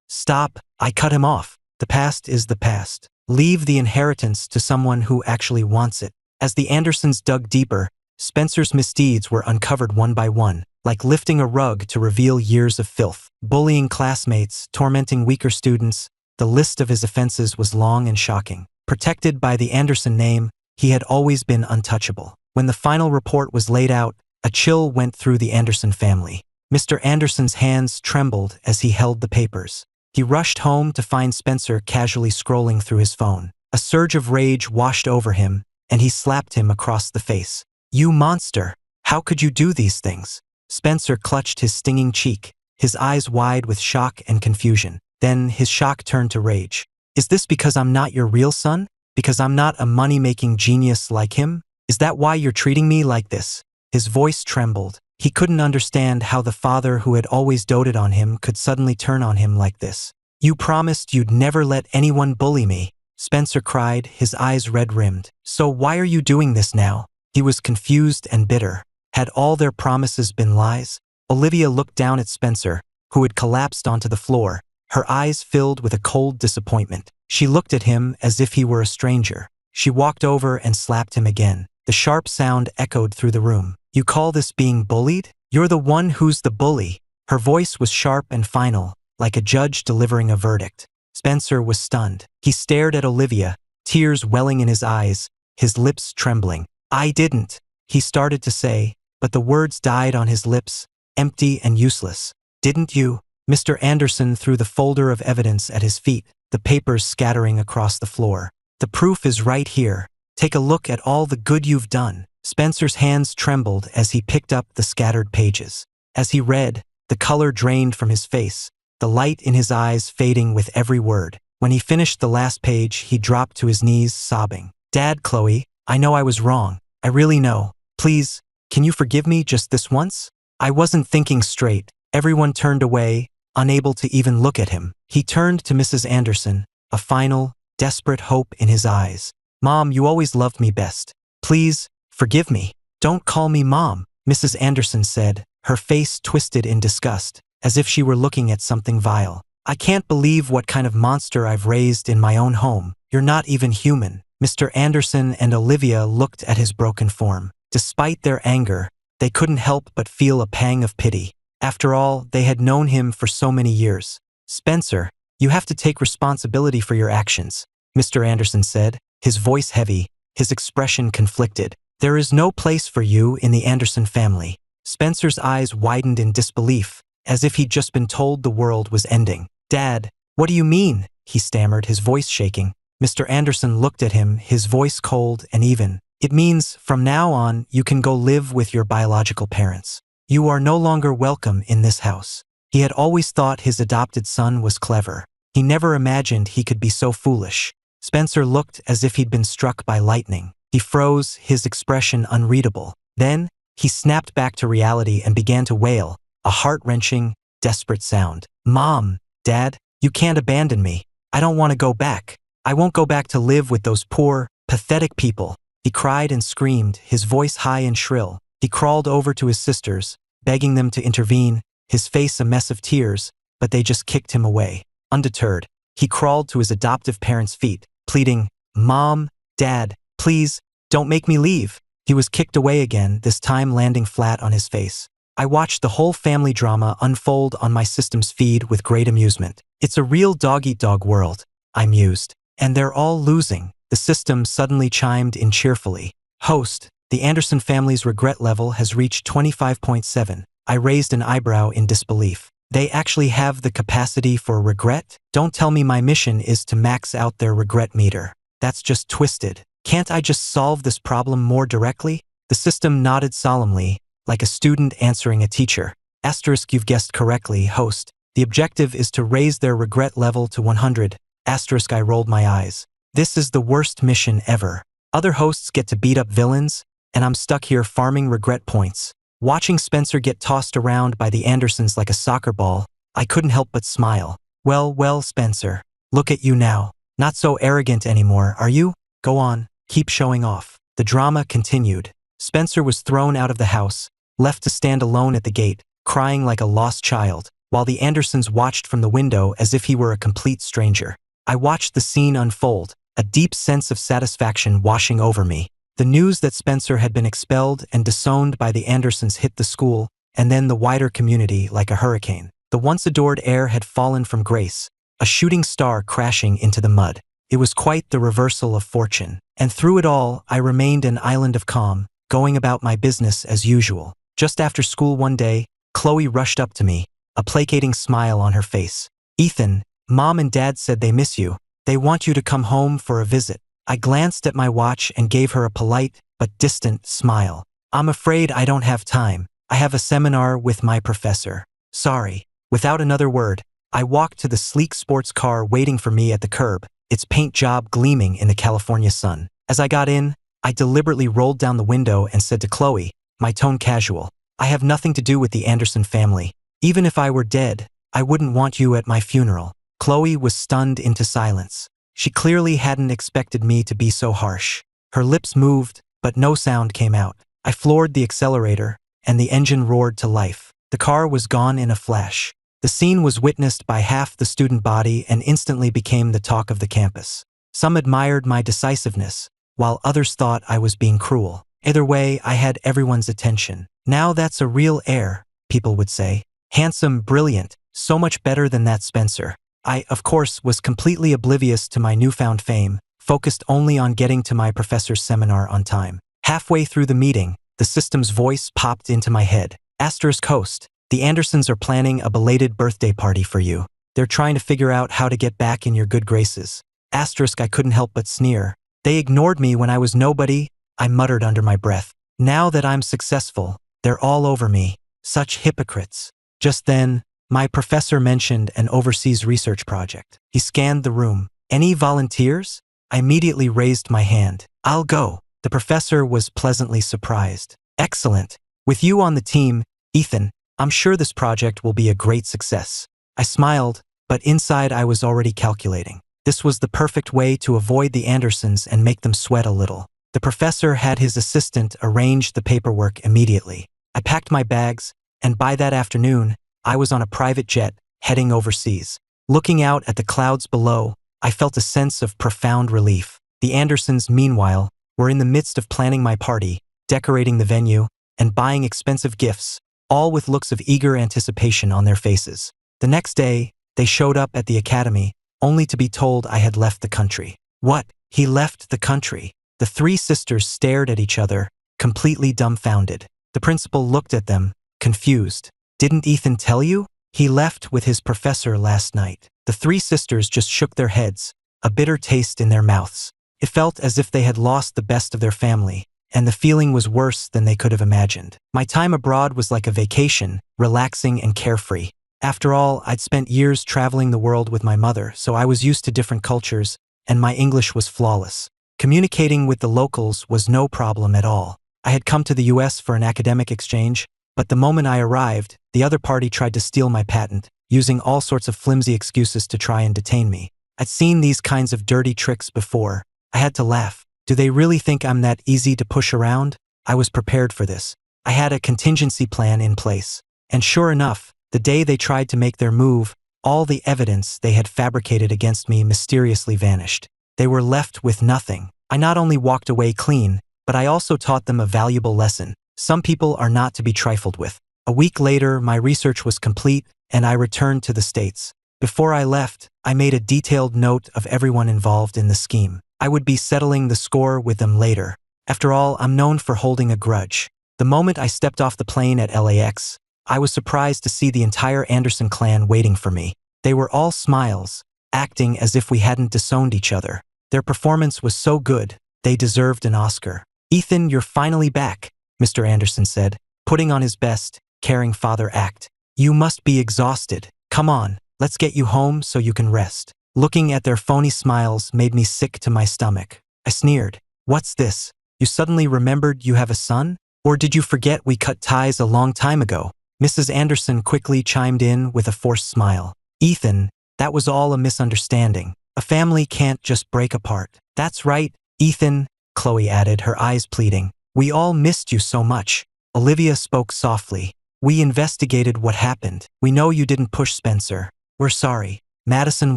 Stop, I cut him off. The past is the past. Leave the inheritance to someone who actually wants it. As the Andersons dug deeper, Spencer's misdeeds were uncovered one by one, like lifting a rug to reveal years of filth. Bullying classmates, tormenting weaker students, the list of his offenses was long and shocking. Protected by the Anderson name, he had always been untouchable. When the final report was laid out, a chill went through the Anderson family. Mr. Anderson's hands trembled as he held the papers. He rushed home to find Spencer casually scrolling through his phone. A surge of rage washed over him, and he slapped him across the face. You monster! How could you do these things? Spencer clutched his stinging cheek, his eyes wide with shock and confusion. Then his shock turned to rage. Is this because I'm not your real son? Because I'm not a money-making genius like him? Is that why you're treating me like this? His voice trembled. He couldn't understand how the father who had always doted on him could suddenly turn on him like this. You promised you'd never let anyone bully me, Spencer cried, his eyes red-rimmed. So why are you doing this now? He was confused and bitter. Had all their promises been lies? Olivia looked down at Spencer, who had collapsed onto the floor, her eyes filled with a cold disappointment. She looked at him as if he were a stranger. She walked over and slapped him again. The sharp sound echoed through the room. You call this being bullied? You're the one who's the bully. Her voice was sharp and final, like a judge delivering a verdict. Spencer was stunned. He stared at Olivia, tears welling in his eyes, his lips trembling. I didn't, he started to say, but the words died on his lips, empty and useless. Didn't you? Mr. Anderson threw the folder of evidence at his feet, the papers scattering across the floor. The proof is right here. Take a look at all the good you've done. Spencer's hands trembled as he picked up the scattered pages. As he read, the color drained from his face, the light in his eyes fading with every word. When he finished the last page, he dropped to his knees, sobbing. "Dad, Chloe, I know I was wrong. I really know. Please, can you forgive me just this once?" I wasn't thinking straight. Everyone turned away, unable to even look at him. He turned to Mrs. Anderson, a final, desperate hope in his eyes. "Mom, you always loved me best. Please, forgive me." "Don't call me Mom," Mrs. Anderson said, her face twisted in disgust, as if she were looking at something vile. "I can't believe what kind of monster I've raised in my own home. You're not even human." Mr. Anderson and Olivia looked at his broken form. Despite their anger, they couldn't help but feel a pang of pity. After all, they had known him for so many years. "Spencer, you have to take responsibility for your actions," Mr. Anderson said, his voice heavy, his expression conflicted. "There is no place for you in the Anderson family." Spencer's eyes widened in disbelief, as if he'd just been told the world was ending. "Dad, what do you mean?" he stammered, his voice shaking. Mr. Anderson looked at him, his voice cold and even. "It means, from now on, you can go live with your biological parents. You are no longer welcome in this house." He had always thought his adopted son was clever. He never imagined he could be so foolish. Spencer looked as if he'd been struck by lightning. He froze, his expression unreadable. Then, he snapped back to reality and began to wail, a heart-wrenching, desperate sound. "Mom, Dad, you can't abandon me. I don't want to go back. I won't go back to live with those poor, pathetic people." He cried and screamed, his voice high and shrill. He crawled over to his sisters, begging them to intervene, his face a mess of tears, but they just kicked him away. Undeterred, he crawled to his adoptive parents' feet, pleading, "Mom, Dad, please, don't make me leave." He was kicked away again, this time landing flat on his face. I watched the whole family drama unfold on my system's feed with great amusement. "It's a real dog-eat-dog world," I mused. "And they're all losing." The system suddenly chimed in cheerfully. "Host, the Anderson family's regret level has reached 25.7. I raised an eyebrow in disbelief. "They actually have the capacity for regret? Don't tell me my mission is to max out their regret meter. That's just twisted. Can't I just solve this problem more directly?" The system nodded solemnly, like a student answering a teacher. Asterisk, "You've guessed correctly, host. The objective is to raise their regret level to 100. Asterisk, I rolled my eyes. This is the worst mission ever. Other hosts get to beat up villains, and I'm stuck here farming regret points. Watching Spencer get tossed around by the Andersons like a soccer ball, I couldn't help but smile. Well, Spencer, look at you now. Not so arrogant anymore, are you? Go on, keep showing off." The drama continued. Spencer was thrown out of the house, left to stand alone at the gate, crying like a lost child, while the Andersons watched from the window as if he were a complete stranger. I watched the scene unfold, a deep sense of satisfaction washing over me. The news that Spencer had been expelled and disowned by the Andersons hit the school, and then the wider community like a hurricane. The once adored heir had fallen from grace, a shooting star crashing into the mud. It was quite the reversal of fortune. And through it all, I remained an island of calm, going about my business as usual. Just after school one day, Chloe rushed up to me, a placating smile on her face. "Ethan, Mom and Dad said they miss you. They want you to come home for a visit." I glanced at my watch and gave her a polite but distant smile. "I'm afraid I don't have time. I have a seminar with my professor. Sorry." Without another word, I walked to the sleek sports car waiting for me at the curb, its paint job gleaming in the California sun. As I got in, I deliberately rolled down the window and said to Chloe, my tone casual, "I have nothing to do with the Anderson family. Even if I were dead, I wouldn't want you at my funeral." Chloe was stunned into silence. She clearly hadn't expected me to be so harsh. Her lips moved, but no sound came out. I floored the accelerator, and the engine roared to life. The car was gone in a flash. The scene was witnessed by half the student body and instantly became the talk of the campus. Some admired my decisiveness, while others thought I was being cruel. Either way, I had everyone's attention. "Now that's a real heir," people would say. "Handsome, brilliant, so much better than that Spencer." I, of course, was completely oblivious to my newfound fame, focused only on getting to my professor's seminar on time. Halfway through the meeting, the system's voice popped into my head. Asterisk host, the Andersons are planning a belated birthday party for you. They're trying to figure out how to get back in your good graces. Asterisk, I couldn't help but sneer. They ignored me when I was nobody, I muttered under my breath. Now that I'm successful, they're all over me. Such hypocrites. Just then, my professor mentioned an overseas research project. He scanned the room. Any volunteers? I immediately raised my hand. I'll go. The professor was pleasantly surprised. Excellent. With you on the team, Ethan, I'm sure this project will be a great success. I smiled, but inside I was already calculating. This was the perfect way to avoid the Andersons and make them sweat a little. The professor had his assistant arrange the paperwork immediately. I packed my bags, and by that afternoon, I was on a private jet, heading overseas. Looking out at the clouds below, I felt a sense of profound relief. The Andersons, meanwhile, were in the midst of planning my party, decorating the venue, and buying expensive gifts, all with looks of eager anticipation on their faces. The next day, they showed up at the academy, only to be told I had left the country. What? He left the country? The three sisters stared at each other, completely dumbfounded. The principal looked at them, confused. Didn't Ethan tell you? He left with his professor last night. The three sisters just shook their heads, a bitter taste in their mouths. It felt as if they had lost the best of their family, and the feeling was worse than they could have imagined. My time abroad was like a vacation, relaxing and carefree. After all, I'd spent years traveling the world with my mother, so I was used to different cultures, and my English was flawless. Communicating with the locals was no problem at all. I had come to the US for an academic exchange, but the moment I arrived, the other party tried to steal my patent, using all sorts of flimsy excuses to try and detain me. I'd seen these kinds of dirty tricks before. I had to laugh. Do they really think I'm that easy to push around? I was prepared for this. I had a contingency plan in place. And sure enough, the day they tried to make their move, all the evidence they had fabricated against me mysteriously vanished. They were left with nothing. I not only walked away clean, but I also taught them a valuable lesson. Some people are not to be trifled with. A week later, my research was complete, and I returned to the States. Before I left, I made a detailed note of everyone involved in the scheme. I would be settling the score with them later. After all, I'm known for holding a grudge. The moment I stepped off the plane at LAX, I was surprised to see the entire Anderson clan waiting for me. They were all smiles, acting as if we hadn't disowned each other. Their performance was so good, they deserved an Oscar. Ethan, you're finally back, Mr. Anderson said, putting on his best, caring father act. You must be exhausted. Come on, let's get you home so you can rest. Looking at their phony smiles made me sick to my stomach. I sneered. What's this? You suddenly remembered you have a son? Or did you forget we cut ties a long time ago? Mrs. Anderson quickly chimed in with a forced smile. Ethan, that was all a misunderstanding. A family can't just break apart. That's right, Ethan, Chloe added, her eyes pleading. We all missed you so much. Olivia spoke softly. We investigated what happened. We know you didn't push Spencer. We're sorry. Madison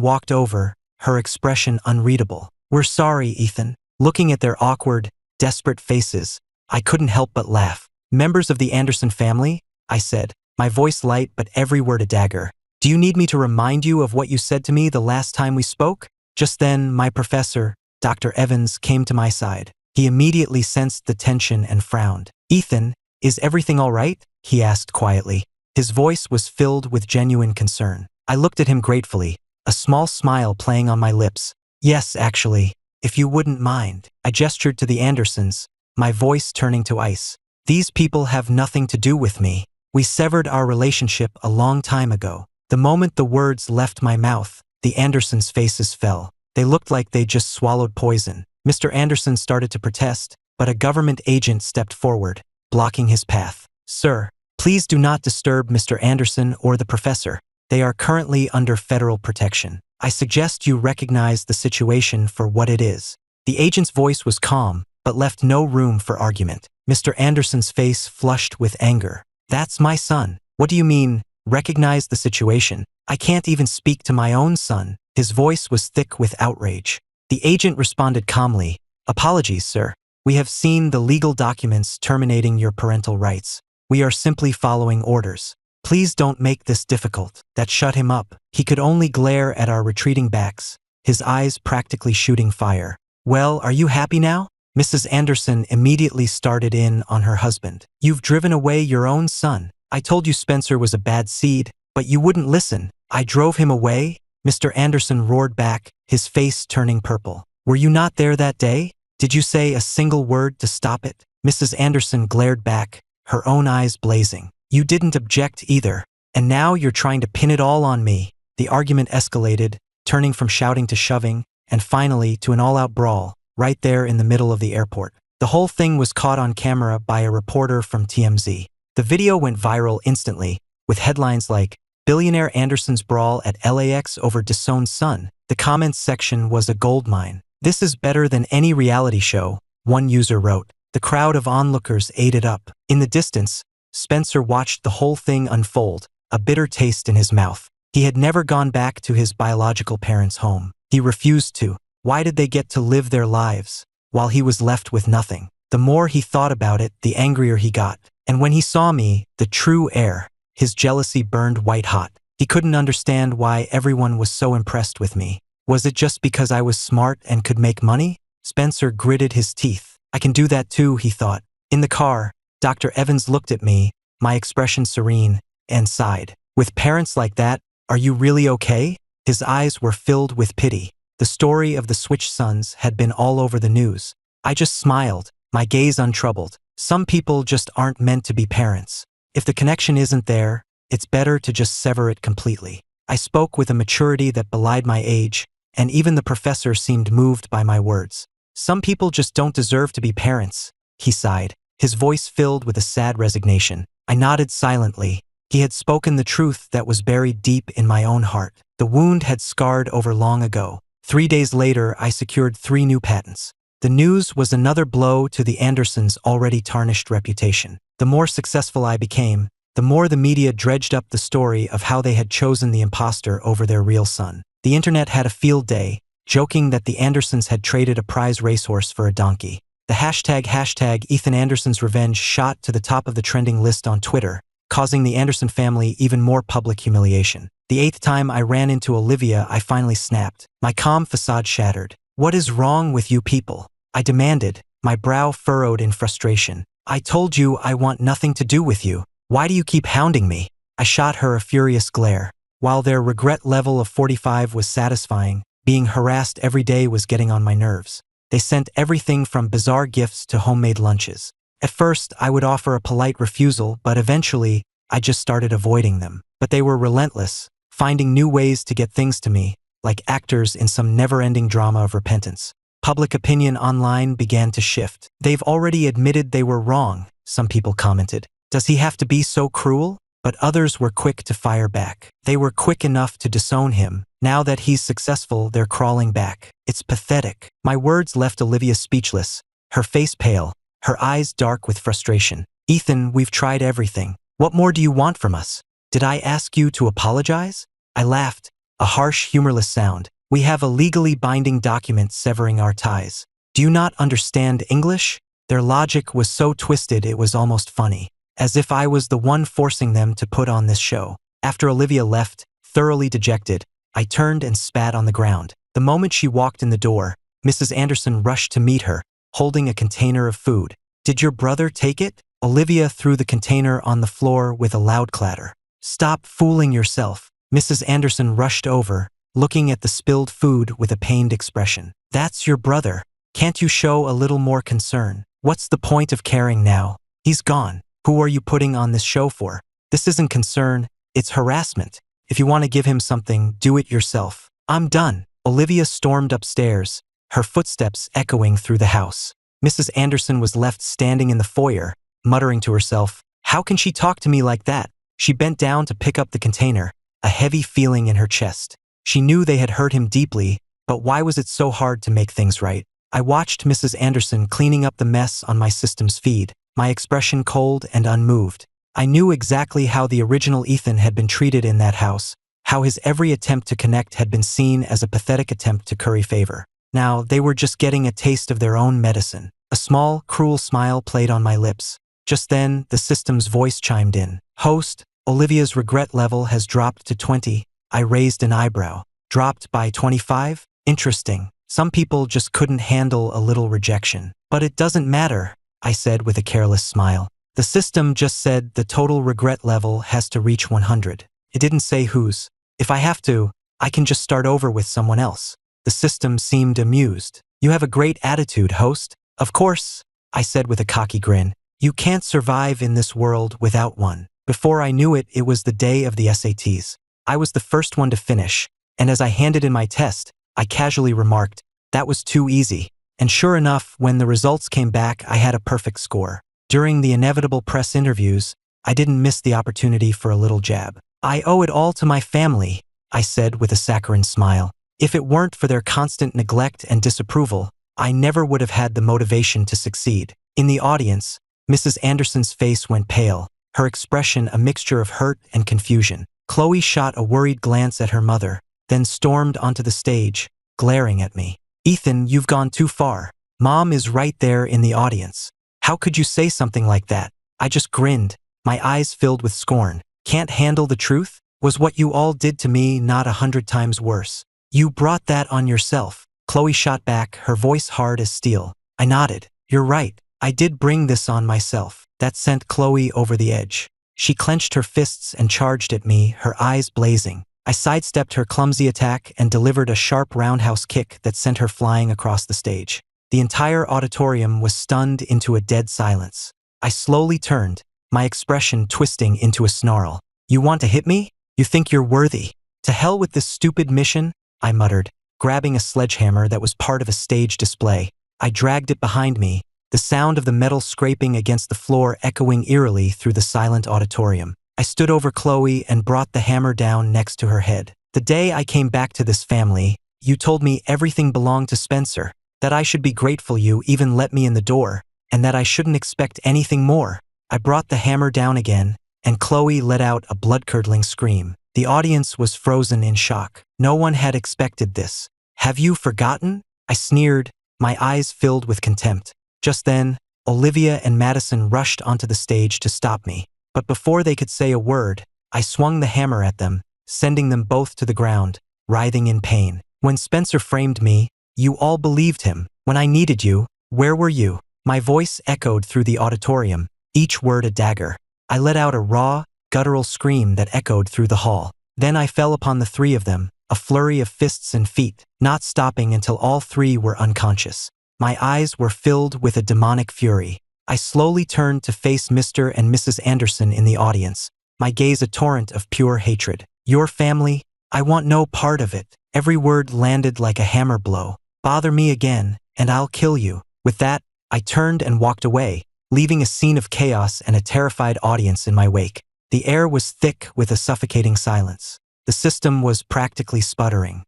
walked over, her expression unreadable. We're sorry, Ethan. Looking at their awkward, desperate faces, I couldn't help but laugh. Members of the Anderson family? I said, my voice light but every word a dagger. Do you need me to remind you of what you said to me the last time we spoke? Just then, my professor, Dr. Evans, came to my side. He immediately sensed the tension and frowned. Ethan, is everything all right? He asked quietly. His voice was filled with genuine concern. I looked at him gratefully, a small smile playing on my lips. Yes, actually, if you wouldn't mind. I gestured to the Andersons, my voice turning to ice. These people have nothing to do with me. We severed our relationship a long time ago. The moment the words left my mouth, the Andersons' faces fell. They looked like they'd just swallowed poison. Mr. Anderson started to protest, but a government agent stepped forward, blocking his path. Sir, please do not disturb Mr. Anderson or the professor. They are currently under federal protection. I suggest you recognize the situation for what it is. The agent's voice was calm, but left no room for argument. Mr. Anderson's face flushed with anger. That's my son. What do you mean, recognize the situation? I can't even speak to my own son. His voice was thick with outrage. The agent responded calmly. Apologies, sir. We have seen the legal documents terminating your parental rights. We are simply following orders. Please don't make this difficult. That shut him up. He could only glare at our retreating backs, his eyes practically shooting fire. Well, are you happy now? Mrs. Anderson immediately started in on her husband. You've driven away your own son. I told you Spencer was a bad seed, but you wouldn't listen. I drove him away? Mr. Anderson roared back, his face turning purple. Were you not there that day? Did you say a single word to stop it? Mrs. Anderson glared back, her own eyes blazing. You didn't object either. And now you're trying to pin it all on me. The argument escalated, turning from shouting to shoving, and finally to an all-out brawl, right there in the middle of the airport. The whole thing was caught on camera by a reporter from TMZ. The video went viral instantly, with headlines like, "Billionaire Anderson's brawl at LAX over disowned son." The comments section was a goldmine. "This is better than any reality show," one user wrote. The crowd of onlookers ate it up. In the distance, Spencer watched the whole thing unfold, a bitter taste in his mouth. He had never gone back to his biological parents' home. He refused to. Why did they get to live their lives, while he was left with nothing? The more he thought about it, the angrier he got. And when he saw me, the true heir, his jealousy burned white hot. He couldn't understand why everyone was so impressed with me. Was it just because I was smart and could make money? Spencer gritted his teeth. I can do that too, he thought. In the car, Dr. Evans looked at me, my expression serene, and sighed. With parents like that, are you really okay? His eyes were filled with pity. The story of the Switch sons had been all over the news. I just smiled, my gaze untroubled. Some people just aren't meant to be parents. If the connection isn't there, it's better to just sever it completely. I spoke with a maturity that belied my age, and even the professor seemed moved by my words. Some people just don't deserve to be parents, he sighed, his voice filled with a sad resignation. I nodded silently. He had spoken the truth that was buried deep in my own heart. The wound had scarred over long ago. 3 days later, I secured 3 new patents. The news was another blow to the Andersons' already tarnished reputation. The more successful I became, the more the media dredged up the story of how they had chosen the imposter over their real son. The internet had a field day, joking that the Andersons had traded a prize racehorse for a donkey. The hashtag Ethan Anderson's revenge shot to the top of the trending list on Twitter, causing the Anderson family even more public humiliation. The 8th time I ran into Olivia, I finally snapped. My calm facade shattered. What is wrong with you people? I demanded, my brow furrowed in frustration. I told you I want nothing to do with you. Why do you keep hounding me? I shot her a furious glare. While their regret level of 45 was satisfying, being harassed every day was getting on my nerves. They sent everything from bizarre gifts to homemade lunches. At first, I would offer a polite refusal, but eventually, I just started avoiding them. But they were relentless, finding new ways to get things to me, like actors in some never-ending drama of repentance. Public opinion online began to shift. They've already admitted they were wrong, some people commented. Does he have to be so cruel? But others were quick to fire back. They were quick enough to disown him. Now that he's successful, they're crawling back. It's pathetic. My words left Olivia speechless, her face pale, her eyes dark with frustration. Ethan, we've tried everything. What more do you want from us? Did I ask you to apologize? I laughed, a harsh, humorless sound. We have a legally binding document severing our ties. Do you not understand English? Their logic was so twisted it was almost funny, as if I was the one forcing them to put on this show. After Olivia left, thoroughly dejected, I turned and spat on the ground. The moment she walked in the door, Mrs. Anderson rushed to meet her, holding a container of food. Did your brother take it? Olivia threw the container on the floor with a loud clatter. Stop fooling yourself. Mrs. Anderson rushed over, looking at the spilled food with a pained expression. That's your brother. Can't you show a little more concern? What's the point of caring now? He's gone. Who are you putting on this show for? This isn't concern, it's harassment. If you want to give him something, do it yourself. I'm done. Olivia stormed upstairs, her footsteps echoing through the house. Mrs. Anderson was left standing in the foyer, muttering to herself, how can she talk to me like that? She bent down to pick up the container, a heavy feeling in her chest. She knew they had hurt him deeply, but why was it so hard to make things right? I watched Mrs. Anderson cleaning up the mess on my system's feed, my expression cold and unmoved. I knew exactly how the original Ethan had been treated in that house, how his every attempt to connect had been seen as a pathetic attempt to curry favor. Now, they were just getting a taste of their own medicine. A small, cruel smile played on my lips. Just then, the system's voice chimed in. Host, Olivia's regret level has dropped to 20. I raised an eyebrow. Dropped by 25? Interesting. Some people just couldn't handle a little rejection. But it doesn't matter, I said with a careless smile. The system just said the total regret level has to reach 100. It didn't say whose. If I have to, I can just start over with someone else. The system seemed amused. You have a great attitude, host. Of course, I said with a cocky grin. You can't survive in this world without one. Before I knew it, it was the day of the SATs. I was the first one to finish, and as I handed in my test, I casually remarked, that was too easy. And sure enough, when the results came back, I had a perfect score. During the inevitable press interviews, I didn't miss the opportunity for a little jab. I owe it all to my family, I said with a saccharine smile. If it weren't for their constant neglect and disapproval, I never would have had the motivation to succeed. In the audience, Mrs. Anderson's face went pale, her expression a mixture of hurt and confusion. Chloe shot a worried glance at her mother, then stormed onto the stage, glaring at me. Ethan, you've gone too far. Mom is right there in the audience. How could you say something like that? I just grinned, my eyes filled with scorn. Can't handle the truth? Was what you all did to me not 100 times worse? You brought that on yourself. Chloe shot back, her voice hard as steel. I nodded. You're right. I did bring this on myself. That sent Chloe over the edge. She clenched her fists and charged at me, her eyes blazing. I sidestepped her clumsy attack and delivered a sharp roundhouse kick that sent her flying across the stage. The entire auditorium was stunned into a dead silence. I slowly turned, my expression twisting into a snarl. You want to hit me? You think you're worthy? To hell with this stupid mission, I muttered, grabbing a sledgehammer that was part of a stage display. I dragged it behind me, the sound of the metal scraping against the floor echoing eerily through the silent auditorium. I stood over Chloe and brought the hammer down next to her head. The day I came back to this family, you told me everything belonged to Spencer, that I should be grateful you even let me in the door, and that I shouldn't expect anything more. I brought the hammer down again, and Chloe let out a blood-curdling scream. The audience was frozen in shock. No one had expected this. Have you forgotten? I sneered, my eyes filled with contempt. Just then, Olivia and Madison rushed onto the stage to stop me. But before they could say a word, I swung the hammer at them, sending them both to the ground, writhing in pain. When Spencer framed me, you all believed him. When I needed you, where were you? My voice echoed through the auditorium, each word a dagger. I let out a raw, guttural scream that echoed through the hall. Then I fell upon the three of them, a flurry of fists and feet, not stopping until all three were unconscious. My eyes were filled with a demonic fury. I slowly turned to face Mr. and Mrs. Anderson in the audience, my gaze a torrent of pure hatred. Your family? I want no part of it. Every word landed like a hammer blow. Bother me again, and I'll kill you. With that, I turned and walked away, leaving a scene of chaos and a terrified audience in my wake. The air was thick with a suffocating silence. The system was practically sputtering.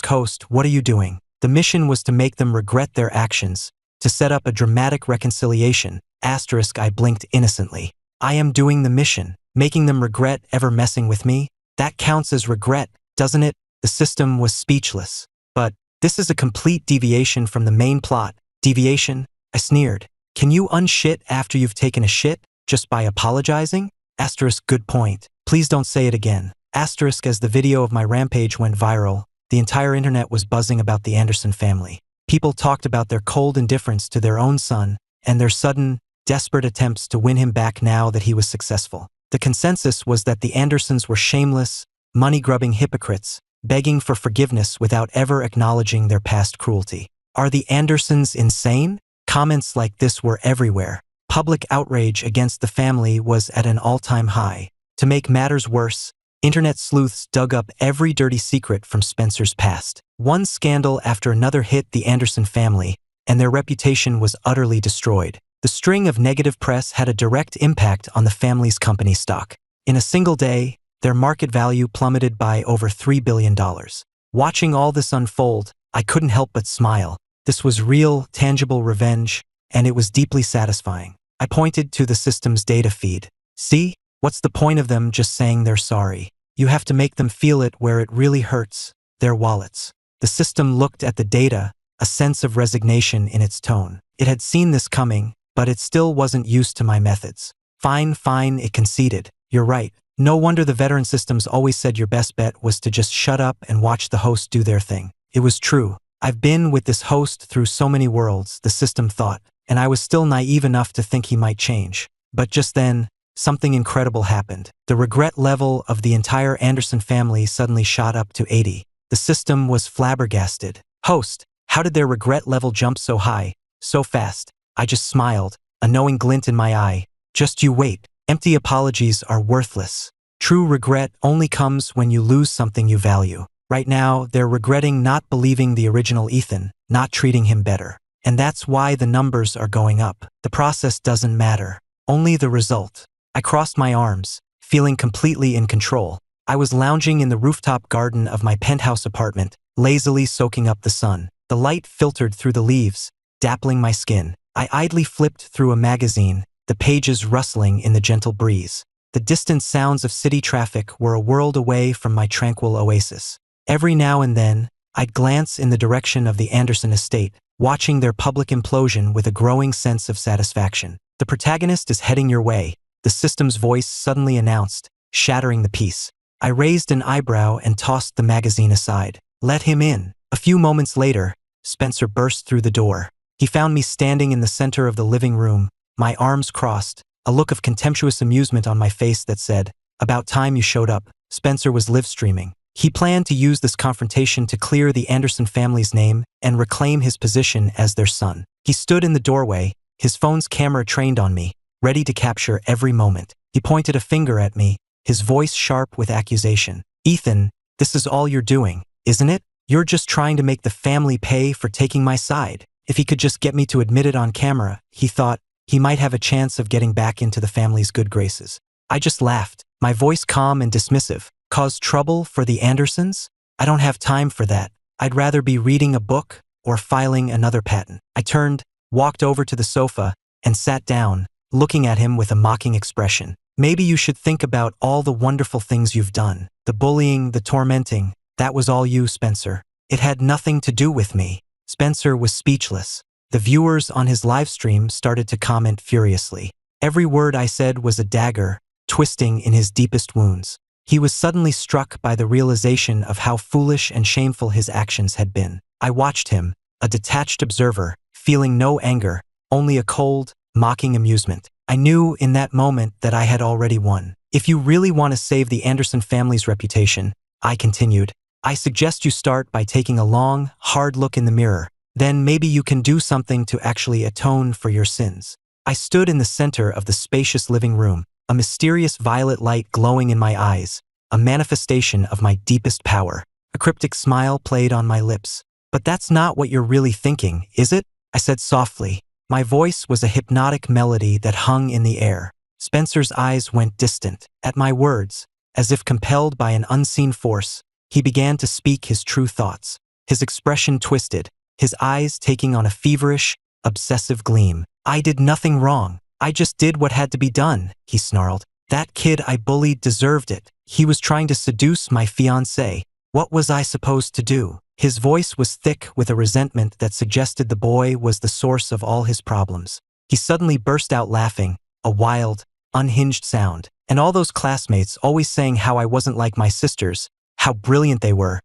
Host, what are you doing? The mission was to make them regret their actions, to set up a dramatic reconciliation. I blinked innocently. I am doing the mission, making them regret ever messing with me? That counts as regret, doesn't it? The system was speechless. But this is a complete deviation from the main plot. Deviation? I sneered. Can you unshit after you've taken a shit, just by apologizing? Good point. Please don't say it again. As the video of my rampage went viral, the entire internet was buzzing about the Anderson family. People talked about their cold indifference to their own son and their sudden, desperate attempts to win him back now that he was successful. The consensus was that the Andersons were shameless, money-grubbing hypocrites, begging for forgiveness without ever acknowledging their past cruelty. Are the Andersons insane? Comments like this were everywhere. Public outrage against the family was at an all-time high. To make matters worse, internet sleuths dug up every dirty secret from Spencer's past. One scandal after another hit the Anderson family, and their reputation was utterly destroyed. The string of negative press had a direct impact on the family's company stock. In a single day, their market value plummeted by over $3 billion. Watching all this unfold, I couldn't help but smile. This was real, tangible revenge, and it was deeply satisfying. I pointed to the system's data feed. See? What's the point of them just saying they're sorry? You have to make them feel it where it really hurts, their wallets. The system looked at the data, a sense of resignation in its tone. It had seen this coming, but it still wasn't used to my methods. Fine, it conceded. You're right. No wonder the veteran systems always said your best bet was to just shut up and watch the host do their thing. It was true. I've been with this host through so many worlds, the system thought, and I was still naive enough to think he might change. But just then, something incredible happened. The regret level of the entire Anderson family suddenly shot up to 80. The system was flabbergasted. Host, how did their regret level jump so high, so fast? I just smiled, a knowing glint in my eye. Just you wait. Empty apologies are worthless. True regret only comes when you lose something you value. Right now, they're regretting not believing the original Ethan, not treating him better. And that's why the numbers are going up. The process doesn't matter. Only the result. I crossed my arms, feeling completely in control. I was lounging in the rooftop garden of my penthouse apartment, lazily soaking up the sun. The light filtered through the leaves, dappling my skin. I idly flipped through a magazine, the pages rustling in the gentle breeze. The distant sounds of city traffic were a world away from my tranquil oasis. Every now and then, I'd glance in the direction of the Anderson estate, watching their public implosion with a growing sense of satisfaction. The protagonist is heading your way, the system's voice suddenly announced, shattering the peace. I raised an eyebrow and tossed the magazine aside. Let him in. A few moments later, Spencer burst through the door. He found me standing in the center of the living room, my arms crossed, a look of contemptuous amusement on my face that said, "About time you showed up." Spencer was live streaming. He planned to use this confrontation to clear the Anderson family's name and reclaim his position as their son. He stood in the doorway, his phone's camera trained on me, ready to capture every moment. He pointed a finger at me, his voice sharp with accusation. "Ethan, this is all you're doing, isn't it? You're just trying to make the family pay for taking my side." If he could just get me to admit it on camera, he thought, he might have a chance of getting back into the family's good graces. I just laughed, my voice calm and dismissive. Cause trouble for the Andersons? I don't have time for that. I'd rather be reading a book or filing another patent. I turned, walked over to the sofa, and sat down, looking at him with a mocking expression. "Maybe you should think about all the wonderful things you've done. The bullying, the tormenting, that was all you, Spencer. It had nothing to do with me." Spencer was speechless. The viewers on his live stream started to comment furiously. Every word I said was a dagger, twisting in his deepest wounds. He was suddenly struck by the realization of how foolish and shameful his actions had been. I watched him, a detached observer, feeling no anger, only a cold, mocking amusement. I knew in that moment that I had already won. "If you really want to save the Anderson family's reputation," I continued, "I suggest you start by taking a long, hard look in the mirror. Then maybe you can do something to actually atone for your sins." I stood in the center of the spacious living room, a mysterious violet light glowing in my eyes, a manifestation of my deepest power. A cryptic smile played on my lips. "But that's not what you're really thinking, is it?" I said softly. My voice was a hypnotic melody that hung in the air. Spencer's eyes went distant. At my words, as if compelled by an unseen force, he began to speak his true thoughts. His expression twisted, his eyes taking on a feverish, obsessive gleam. "I did nothing wrong. I just did what had to be done," he snarled. "That kid I bullied deserved it. He was trying to seduce my fiancée. What was I supposed to do?" His voice was thick with a resentment that suggested the boy was the source of all his problems. He suddenly burst out laughing, a wild, unhinged sound. "And all those classmates always saying how I wasn't like my sisters, how brilliant they were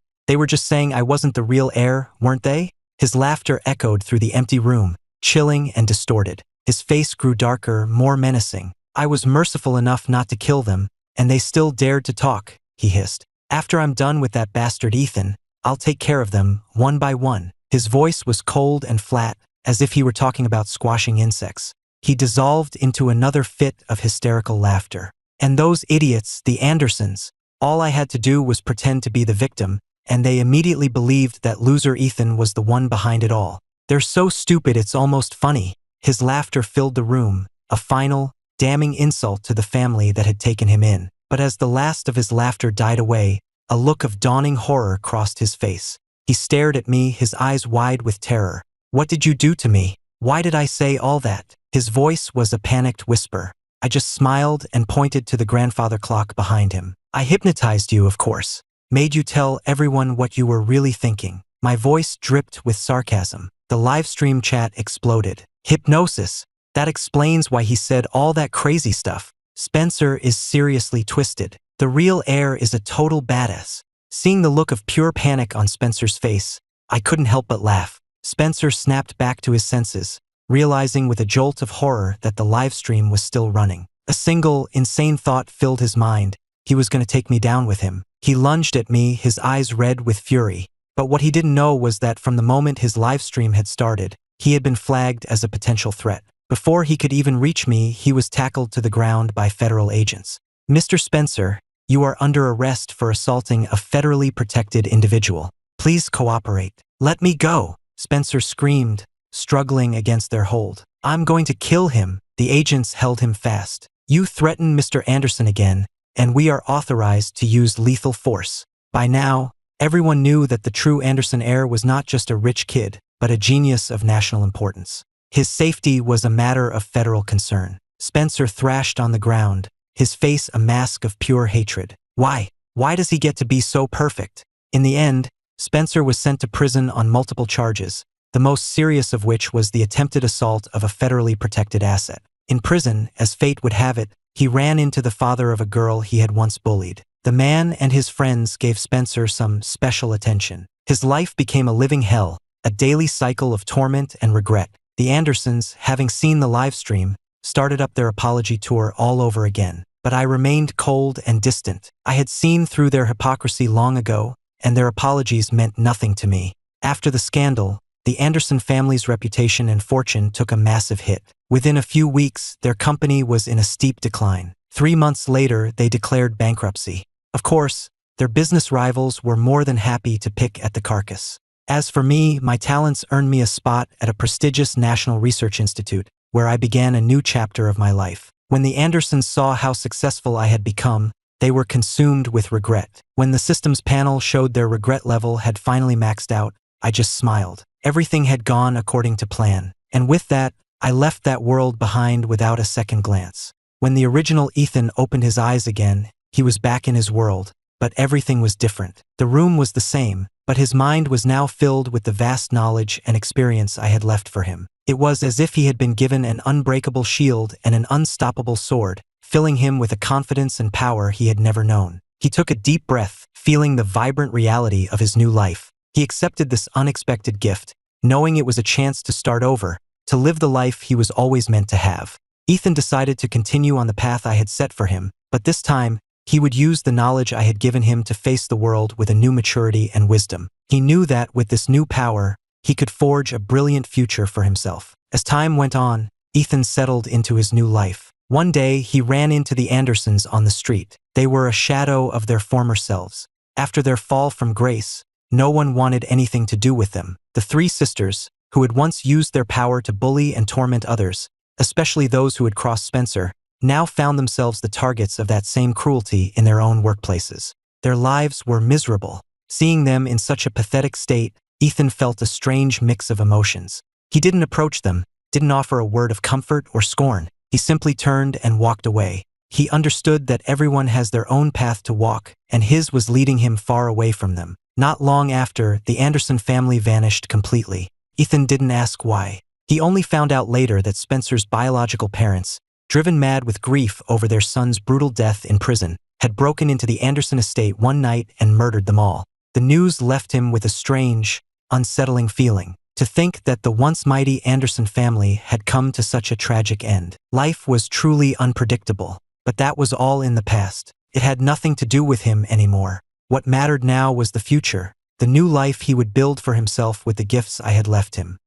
just saying I wasn't the real heir, weren't they?" His laughter echoed through the empty room, chilling and distorted. His face grew darker, more menacing. "I was merciful enough not to kill them, and they still dared to talk," he hissed. "After I'm done with that bastard Ethan, I'll take care of them, one by one." His voice was cold and flat, as if he were talking about squashing insects. He dissolved into another fit of hysterical laughter. "And those idiots, the Andersons, all I had to do was pretend to be the victim, and they immediately believed that loser Ethan was the one behind it all. They're so stupid it's almost funny." His laughter filled the room, a final, damning insult to the family that had taken him in. But as the last of his laughter died away, a look of dawning horror crossed his face. He stared at me, his eyes wide with terror. "What did you do to me? Why did I say all that?" His voice was a panicked whisper. I just smiled and pointed to the grandfather clock behind him. "I hypnotized you, of course. Made you tell everyone what you were really thinking." My voice dripped with sarcasm. The livestream chat exploded. "Hypnosis. That explains why he said all that crazy stuff. Spencer is seriously twisted. The real heir is a total badass." Seeing the look of pure panic on Spencer's face, I couldn't help but laugh. Spencer snapped back to his senses, realizing with a jolt of horror that the livestream was still running. A single, insane thought filled his mind. He was going to take me down with him. He lunged at me, his eyes red with fury. But what he didn't know was that from the moment his livestream had started, He had been flagged as a potential threat. Before he could even reach me, he was tackled to the ground by federal agents. "Mr. Spencer, you are under arrest for assaulting a federally protected individual. Please cooperate." "Let me go," Spencer screamed, struggling against their hold. "I'm going to kill him." The agents held him fast. "You threatened Mr. Anderson again, and we are authorized to use lethal force." By now, everyone knew that the true Anderson heir was not just a rich kid, but a genius of national importance. His safety was a matter of federal concern. Spencer thrashed on the ground, his face a mask of pure hatred. Why? Why does he get to be so perfect? In the end, Spencer was sent to prison on multiple charges, the most serious of which was the attempted assault of a federally protected asset. In prison, as fate would have it, he ran into the father of a girl he had once bullied. The man and his friends gave Spencer some special attention. His life became a living hell, a daily cycle of torment and regret. The Andersons, having seen the live stream, started up their apology tour all over again. But I remained cold and distant. I had seen through their hypocrisy long ago, and their apologies meant nothing to me. After the scandal, the Anderson family's reputation and fortune took a massive hit. Within a few weeks, their company was in a steep decline. 3 months later, they declared bankruptcy. Of course, their business rivals were more than happy to pick at the carcass. As for me, my talents earned me a spot at a prestigious national research institute, where I began a new chapter of my life. When the Andersons saw how successful I had become, they were consumed with regret. When the systems panel showed their regret level had finally maxed out, I just smiled. Everything had gone according to plan. And with that, I left that world behind without a second glance. When the original Ethan opened his eyes again, he was back in his world, but everything was different. The room was the same, but his mind was now filled with the vast knowledge and experience I had left for him. It was as if he had been given an unbreakable shield and an unstoppable sword, filling him with a confidence and power he had never known. He took a deep breath, feeling the vibrant reality of his new life. He accepted this unexpected gift, knowing it was a chance to start over, to live the life he was always meant to have. Ethan decided to continue on the path I had set for him, but this time, he would use the knowledge I had given him to face the world with a new maturity and wisdom. He knew that, with this new power, he could forge a brilliant future for himself. As time went on, Ethan settled into his new life. One day, he ran into the Andersons on the street. They were a shadow of their former selves. After their fall from grace, no one wanted anything to do with them. The three sisters, who had once used their power to bully and torment others, especially those who had crossed Spencer, now found themselves the targets of that same cruelty in their own workplaces. Their lives were miserable. Seeing them in such a pathetic state, Ethan felt a strange mix of emotions. He didn't approach them, didn't offer a word of comfort or scorn. He simply turned and walked away. He understood that everyone has their own path to walk, and his was leading him far away from them. Not long after, the Anderson family vanished completely. Ethan didn't ask why. He only found out later that Spencer's biological parents, driven mad with grief over their son's brutal death in prison, had broken into the Anderson estate one night and murdered them all. The news left him with a strange, unsettling feeling. To think that the once mighty Anderson family had come to such a tragic end. Life was truly unpredictable, but that was all in the past. It had nothing to do with him anymore. What mattered now was the future, the new life he would build for himself with the gifts I had left him.